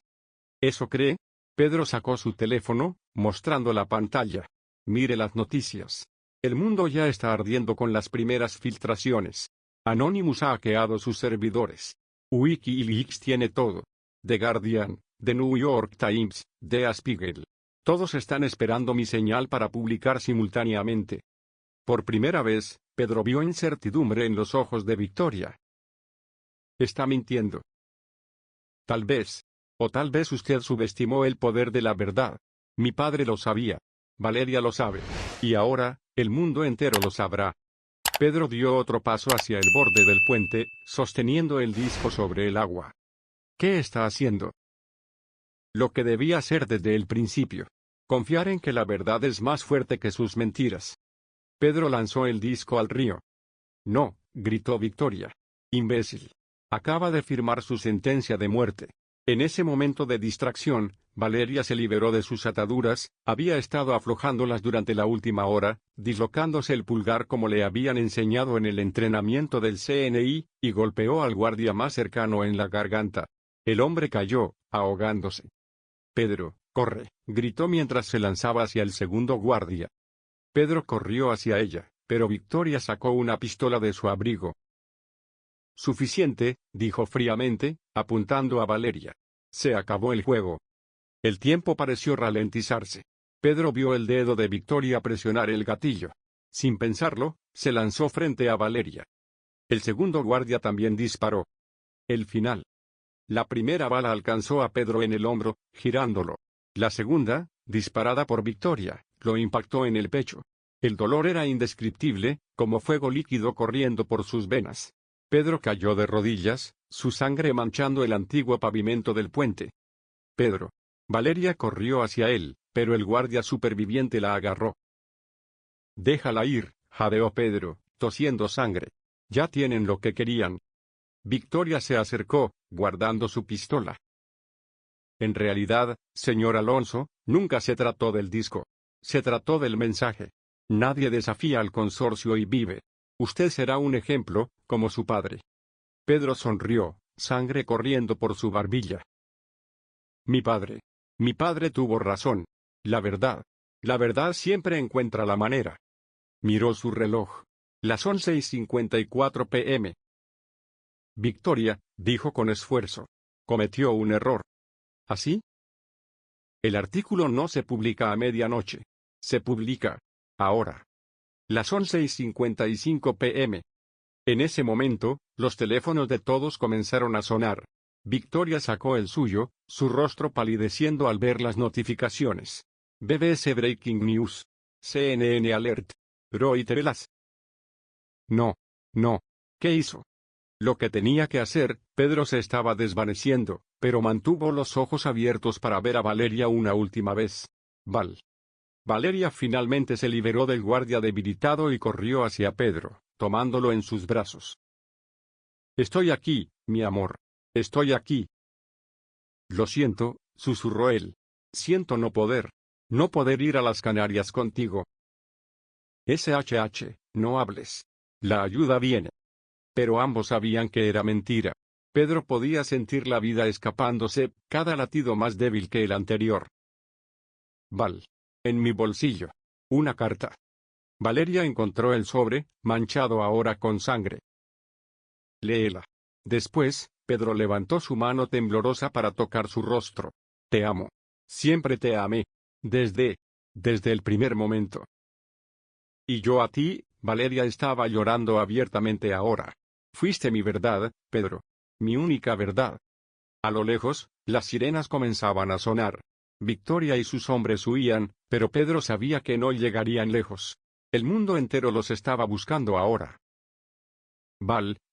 ¿Eso cree? Pedro sacó su teléfono, mostrando la pantalla. Mire las noticias. El mundo ya está ardiendo con las primeras filtraciones. Anonymous ha hackeado sus servidores. WikiLeaks tiene todo. The Guardian, The New York Times, The Spiegel. Todos están esperando mi señal para publicar simultáneamente. Por primera vez, Pedro vio incertidumbre en los ojos de Victoria. Está mintiendo. Tal vez. O tal vez usted subestimó el poder de la verdad. Mi padre lo sabía. Valeria lo sabe. Y ahora, el mundo entero lo sabrá. Pedro dio otro paso hacia el borde del puente, sosteniendo el disco sobre el agua. ¿Qué está haciendo? Lo que debía hacer desde el principio. Confiar en que la verdad es más fuerte que sus mentiras. Pedro lanzó el disco al río. No, gritó Victoria. Imbécil. Acaba de firmar su sentencia de muerte. En ese momento de distracción, Valeria se liberó de sus ataduras, había estado aflojándolas durante la última hora, dislocándose el pulgar como le habían enseñado en el entrenamiento del CNI, y golpeó al guardia más cercano en la garganta. El hombre cayó, ahogándose. Pedro, corre, gritó mientras se lanzaba hacia el segundo guardia. Pedro corrió hacia ella, pero Victoria sacó una pistola de su abrigo. Suficiente, dijo fríamente, apuntando a Valeria. Se acabó el juego. El tiempo pareció ralentizarse. Pedro vio el dedo de Victoria presionar el gatillo. Sin pensarlo, se lanzó frente a Valeria. El segundo guardia también disparó. El final. La primera bala alcanzó a Pedro en el hombro, girándolo. La segunda, disparada por Victoria, lo impactó en el pecho. El dolor era indescriptible, como fuego líquido corriendo por sus venas. Pedro cayó de rodillas, su sangre manchando el antiguo pavimento del puente. Pedro. Valeria corrió hacia él, pero el guardia superviviente la agarró. Déjala ir, jadeó Pedro, tosiendo sangre. Ya tienen lo que querían. Victoria se acercó, guardando su pistola. En realidad, señor Alonso, nunca se trató del disco. Se trató del mensaje. Nadie desafía al consorcio y vive. Usted será un ejemplo, como su padre. Pedro sonrió, sangre corriendo por su barbilla. Mi padre tuvo razón. La verdad siempre encuentra la manera. Miró su reloj. Las 11:54 p.m. Victoria, dijo con esfuerzo. Cometió un error. ¿Así? El artículo no se publica a medianoche. Se publica ahora. Las 11:55 p.m. En ese momento, los teléfonos de todos comenzaron a sonar. Victoria sacó el suyo, su rostro palideciendo al ver las notificaciones. BBC Breaking News. CNN Alert. Reuters. No. ¿Qué hizo? Lo que tenía que hacer, Pedro se estaba desvaneciendo, pero mantuvo los ojos abiertos para ver a Valeria una última vez. Valeria finalmente se liberó del guardia debilitado y corrió hacia Pedro, tomándolo en sus brazos. Estoy aquí, mi amor. Estoy aquí. Lo siento, susurró él. Siento no poder ir a las Canarias contigo. SHH, no hables. La ayuda viene. Pero ambos sabían que era mentira. Pedro podía sentir la vida escapándose, cada latido más débil que el anterior. En mi bolsillo. Una carta. Valeria encontró el sobre, manchado ahora con sangre. Léela. Después, Pedro levantó su mano temblorosa para tocar su rostro. Te amo. Siempre te amé. Desde el primer momento. Y yo a ti, Valeria estaba llorando abiertamente ahora. Fuiste mi verdad, Pedro. Mi única verdad. A lo lejos, las sirenas comenzaban a sonar. Victoria y sus hombres huían, pero Pedro sabía que no llegarían lejos. El mundo entero los estaba buscando ahora.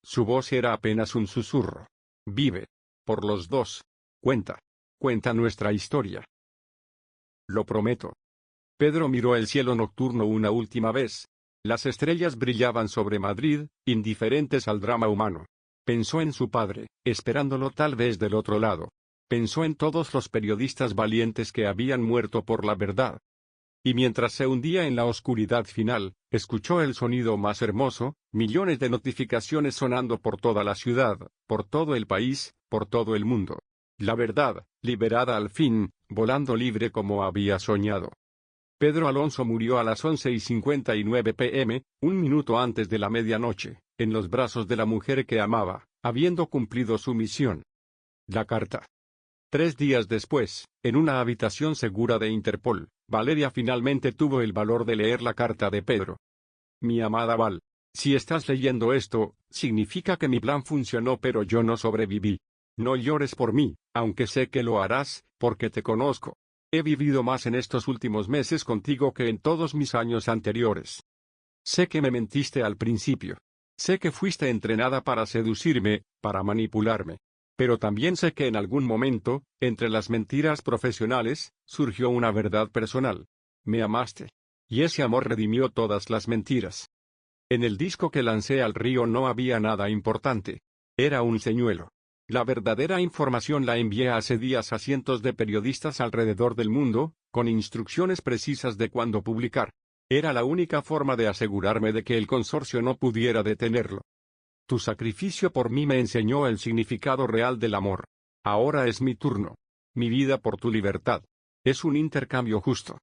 Su voz era apenas un susurro. Vive. Por los dos. Cuenta nuestra historia. Lo prometo. Pedro miró el cielo nocturno una última vez. Las estrellas brillaban sobre Madrid, indiferentes al drama humano. Pensó en su padre, esperándolo tal vez del otro lado. Pensó en todos los periodistas valientes que habían muerto por la verdad. Y mientras se hundía en la oscuridad final, escuchó el sonido más hermoso, millones de notificaciones sonando por toda la ciudad, por todo el país, por todo el mundo. La verdad, liberada al fin, volando libre como había soñado. Pedro Alonso murió a las 11:59 p.m., un minuto antes de la medianoche, en los brazos de la mujer que amaba, habiendo cumplido su misión. La carta. 3 días después, en una habitación segura de Interpol, Valeria finalmente tuvo el valor de leer la carta de Pedro. Mi amada Val. Si estás leyendo esto, significa que mi plan funcionó pero yo no sobreviví. No llores por mí, aunque sé que lo harás, porque te conozco. He vivido más en estos últimos meses contigo que en todos mis años anteriores. Sé que me mentiste al principio. Sé que fuiste entrenada para seducirme, para manipularme. Pero también sé que en algún momento, entre las mentiras profesionales, surgió una verdad personal. Me amaste. Y ese amor redimió todas las mentiras. En el disco que lancé al río no había nada importante. Era un señuelo. La verdadera información la envié hace días a cientos de periodistas alrededor del mundo, con instrucciones precisas de cuándo publicar. Era la única forma de asegurarme de que el consorcio no pudiera detenerlo. Tu sacrificio por mí me enseñó el significado real del amor. Ahora es mi turno. Mi vida por tu libertad. Es un intercambio justo.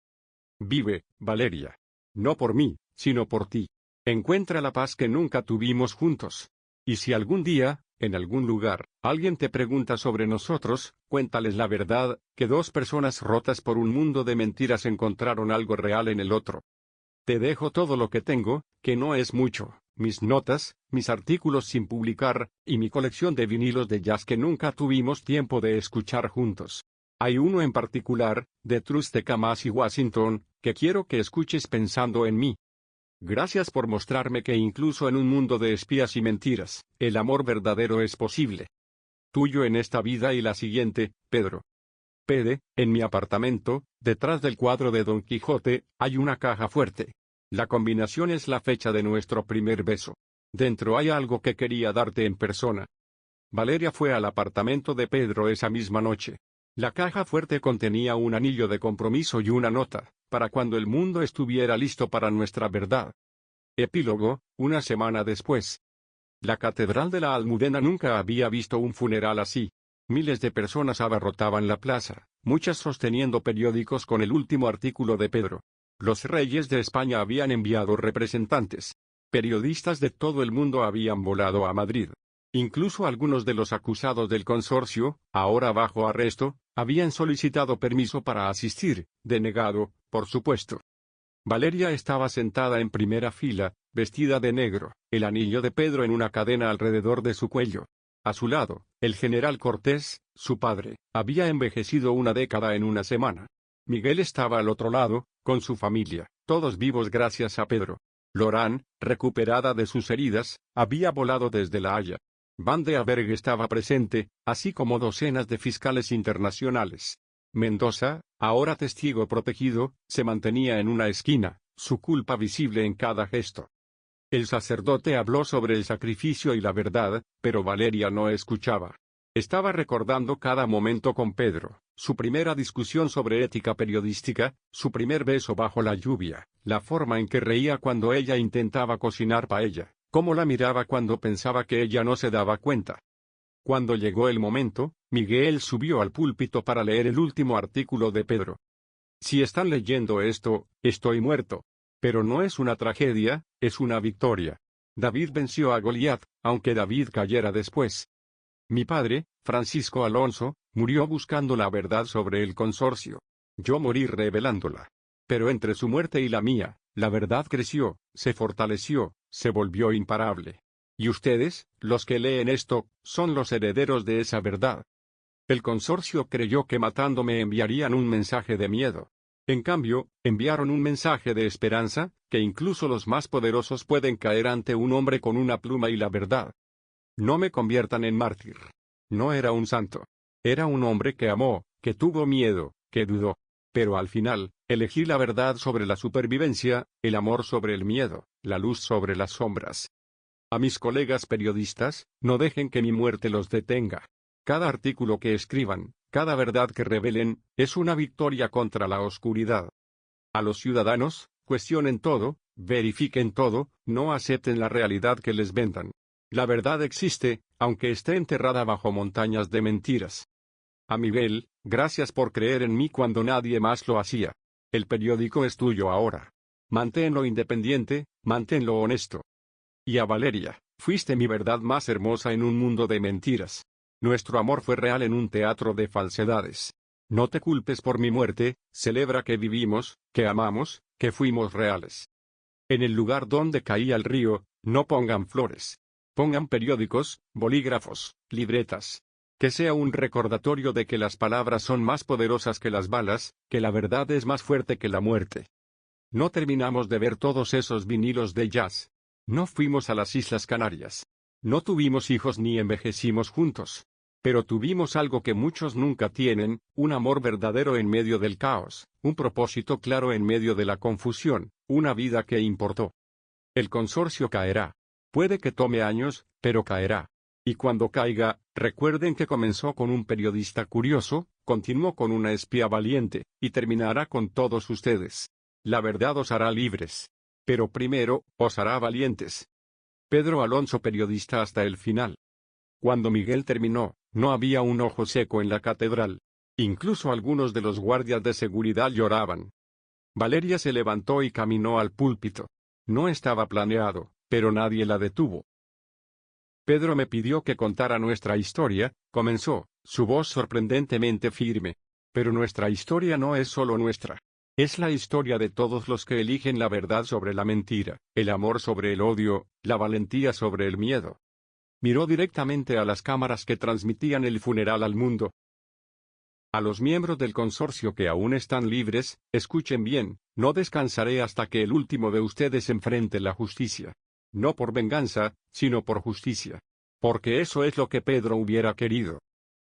Vive, Valeria. No por mí, sino por ti. Encuentra la paz que nunca tuvimos juntos. Y si algún día, en algún lugar, alguien te pregunta sobre nosotros, cuéntales la verdad, que dos personas rotas por un mundo de mentiras encontraron algo real en el otro. Te dejo todo lo que tengo, que no es mucho, mis notas, mis artículos sin publicar, y mi colección de vinilos de jazz que nunca tuvimos tiempo de escuchar juntos. Hay uno en particular, de Trust de Kamasi Washington, que quiero que escuches pensando en mí. Gracias por mostrarme que incluso en un mundo de espías y mentiras, el amor verdadero es posible. Tuyo en esta vida y la siguiente, Pedro. Pede, en mi apartamento, detrás del cuadro de Don Quijote, hay una caja fuerte. La combinación es la fecha de nuestro primer beso. Dentro hay algo que quería darte en persona. Valeria fue al apartamento de Pedro esa misma noche. La caja fuerte contenía un anillo de compromiso y una nota, para cuando el mundo estuviera listo para nuestra verdad. Epílogo, una semana después. La Catedral de la Almudena nunca había visto un funeral así. Miles de personas abarrotaban la plaza, muchas sosteniendo periódicos con el último artículo de Pedro. Los reyes de España habían enviado representantes. Periodistas de todo el mundo habían volado a Madrid. Incluso algunos de los acusados del consorcio, ahora bajo arresto, habían solicitado permiso para asistir, denegado, por supuesto. Valeria estaba sentada en primera fila, vestida de negro, el anillo de Pedro en una cadena alrededor de su cuello. A su lado, el general Cortés, su padre, había envejecido una década en una semana. Miguel estaba al otro lado, con su familia, todos vivos gracias a Pedro. Lorán, recuperada de sus heridas, había volado desde La Haya. Van de Aberg estaba presente, así como docenas de fiscales internacionales. Mendoza, ahora testigo protegido, se mantenía en una esquina, su culpa visible en cada gesto. El sacerdote habló sobre el sacrificio y la verdad, pero Valeria no escuchaba. Estaba recordando cada momento con Pedro, su primera discusión sobre ética periodística, su primer beso bajo la lluvia, la forma en que reía cuando ella intentaba cocinar paella, cómo la miraba cuando pensaba que ella no se daba cuenta. Cuando llegó el momento, Miguel subió al púlpito para leer el último artículo de Pedro. Si están leyendo esto, estoy muerto. Pero no es una tragedia, es una victoria. David venció a Goliat, aunque David cayera después. Mi padre, Francisco Alonso, murió buscando la verdad sobre el consorcio. Yo morí revelándola. Pero entre su muerte y la mía, la verdad creció, se fortaleció, se volvió imparable. Y ustedes, los que leen esto, son los herederos de esa verdad. El consorcio creyó que matándome enviarían un mensaje de miedo. En cambio, enviaron un mensaje de esperanza, que incluso los más poderosos pueden caer ante un hombre con una pluma y la verdad. No me conviertan en mártir. No era un santo. Era un hombre que amó, que tuvo miedo, que dudó. Pero al final, elegí la verdad sobre la supervivencia, el amor sobre el miedo, la luz sobre las sombras. A mis colegas periodistas, no dejen que mi muerte los detenga. Cada artículo que escriban, cada verdad que revelen, es una victoria contra la oscuridad. A los ciudadanos, cuestionen todo, verifiquen todo, no acepten la realidad que les vendan. La verdad existe, aunque esté enterrada bajo montañas de mentiras. A Miguel, gracias por creer en mí cuando nadie más lo hacía. El periódico es tuyo ahora. Manténlo independiente, manténlo honesto. Y a Valeria, fuiste mi verdad más hermosa en un mundo de mentiras. Nuestro amor fue real en un teatro de falsedades. No te culpes por mi muerte, celebra que vivimos, que amamos, que fuimos reales. En el lugar donde caía el río, no pongan flores. Pongan periódicos, bolígrafos, libretas. Que sea un recordatorio de que las palabras son más poderosas que las balas, que la verdad es más fuerte que la muerte. No terminamos de ver todos esos vinilos de jazz. No fuimos a las Islas Canarias. No tuvimos hijos ni envejecimos juntos. Pero tuvimos algo que muchos nunca tienen, un amor verdadero en medio del caos, un propósito claro en medio de la confusión, una vida que importó. El consorcio caerá. Puede que tome años, pero caerá. Y cuando caiga, recuerden que comenzó con un periodista curioso, continuó con una espía valiente, y terminará con todos ustedes. La verdad os hará libres. Pero primero, os hará valientes. Pedro Alonso, periodista hasta el final. Cuando Miguel terminó, no había un ojo seco en la catedral. Incluso algunos de los guardias de seguridad lloraban. Valeria se levantó y caminó al púlpito. No estaba planeado, pero nadie la detuvo. Pedro me pidió que contara nuestra historia, comenzó, su voz sorprendentemente firme. Pero nuestra historia no es solo nuestra. Es la historia de todos los que eligen la verdad sobre la mentira, el amor sobre el odio, la valentía sobre el miedo. Miró directamente a las cámaras que transmitían el funeral al mundo. A los miembros del consorcio que aún están libres, escuchen bien, no descansaré hasta que el último de ustedes enfrente la justicia. No por venganza, sino por justicia. Porque eso es lo que Pedro hubiera querido.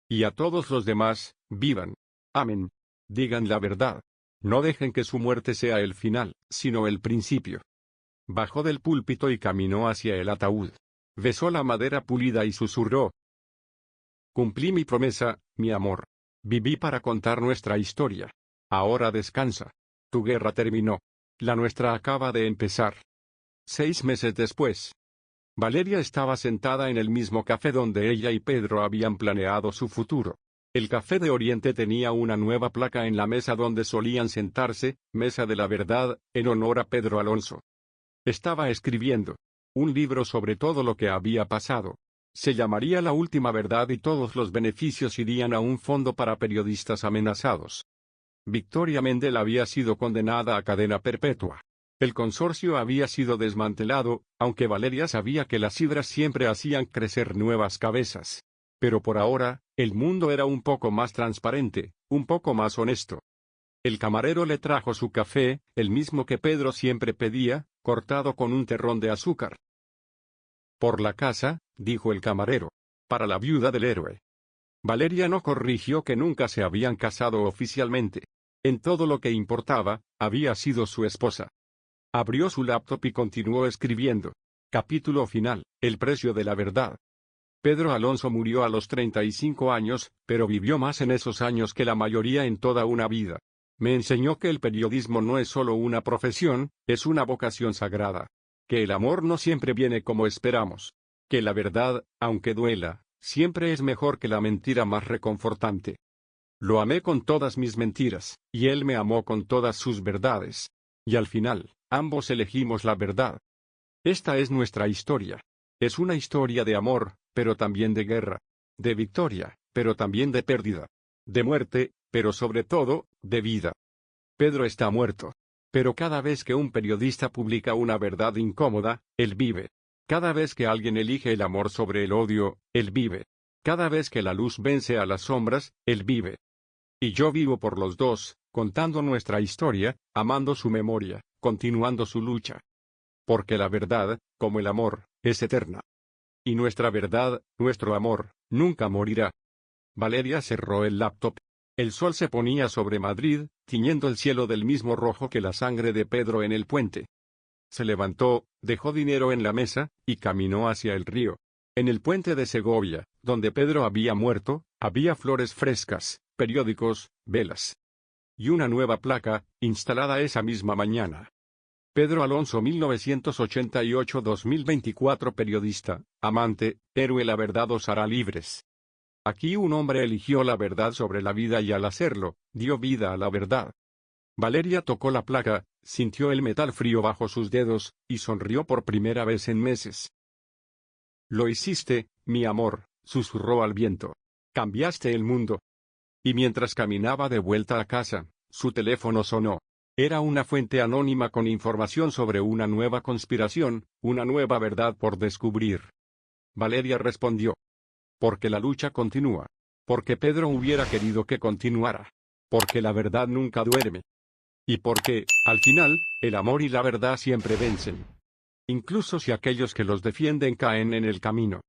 Y a todos los demás, vivan. Amén. Digan la verdad. No dejen que su muerte sea el final, sino el principio. Bajó del púlpito y caminó hacia el ataúd. Besó la madera pulida y susurró. Cumplí mi promesa, mi amor. Viví para contar nuestra historia. Ahora descansa. Tu guerra terminó. La nuestra acaba de empezar. 6 meses después. Valeria estaba sentada en el mismo café donde ella y Pedro habían planeado su futuro. El Café de Oriente tenía una nueva placa en la mesa donde solían sentarse, Mesa de la Verdad, en honor a Pedro Alonso. Estaba escribiendo un libro sobre todo lo que había pasado. Se llamaría La Última Verdad y todos los beneficios irían a un fondo para periodistas amenazados. Victoria Mendel había sido condenada a cadena perpetua. El consorcio había sido desmantelado, aunque Valeria sabía que las hidras siempre hacían crecer nuevas cabezas. Pero por ahora, el mundo era un poco más transparente, un poco más honesto. El camarero le trajo su café, el mismo que Pedro siempre pedía, cortado con un terrón de azúcar. Por la casa, dijo el camarero. Para la viuda del héroe. Valeria no corrigió que nunca se habían casado oficialmente. En todo lo que importaba, había sido su esposa. Abrió su laptop y continuó escribiendo. Capítulo final, el precio de la verdad. Pedro Alonso murió a los 35 años, pero vivió más en esos años que la mayoría en toda una vida. Me enseñó que el periodismo no es solo una profesión, es una vocación sagrada. Que el amor no siempre viene como esperamos. Que la verdad, aunque duela, siempre es mejor que la mentira más reconfortante. Lo amé con todas mis mentiras, y él me amó con todas sus verdades. Y al final, ambos elegimos la verdad. Esta es nuestra historia. Es una historia de amor, pero también de guerra. De victoria, pero también de pérdida. De muerte, pero sobre todo, de vida. Pedro está muerto. Pero cada vez que un periodista publica una verdad incómoda, él vive. Cada vez que alguien elige el amor sobre el odio, él vive. Cada vez que la luz vence a las sombras, él vive. Y yo vivo por los dos, contando nuestra historia, amando su memoria, continuando su lucha. Porque la verdad, como el amor, es eterna. Y nuestra verdad, nuestro amor, nunca morirá. Valeria cerró el laptop. El sol se ponía sobre Madrid, tiñendo el cielo del mismo rojo que la sangre de Pedro en el puente. Se levantó, dejó dinero en la mesa, y caminó hacia el río. En el puente de Segovia, donde Pedro había muerto, había flores frescas, periódicos, velas. Y una nueva placa, instalada esa misma mañana. Pedro Alonso 1988-2024 periodista, amante, héroe. La verdad os hará libres. Aquí un hombre eligió la verdad sobre la vida y al hacerlo, dio vida a la verdad. Valeria tocó la placa, sintió el metal frío bajo sus dedos, y sonrió por primera vez en meses. Lo hiciste, mi amor, susurró al viento. Cambiaste el mundo. Y mientras caminaba de vuelta a casa, su teléfono sonó. Era una fuente anónima con información sobre una nueva conspiración, una nueva verdad por descubrir. Valeria respondió. Porque la lucha continúa. Porque Pedro hubiera querido que continuara. Porque la verdad nunca duerme. Y porque, al final, el amor y la verdad siempre vencen. Incluso si aquellos que los defienden caen en el camino.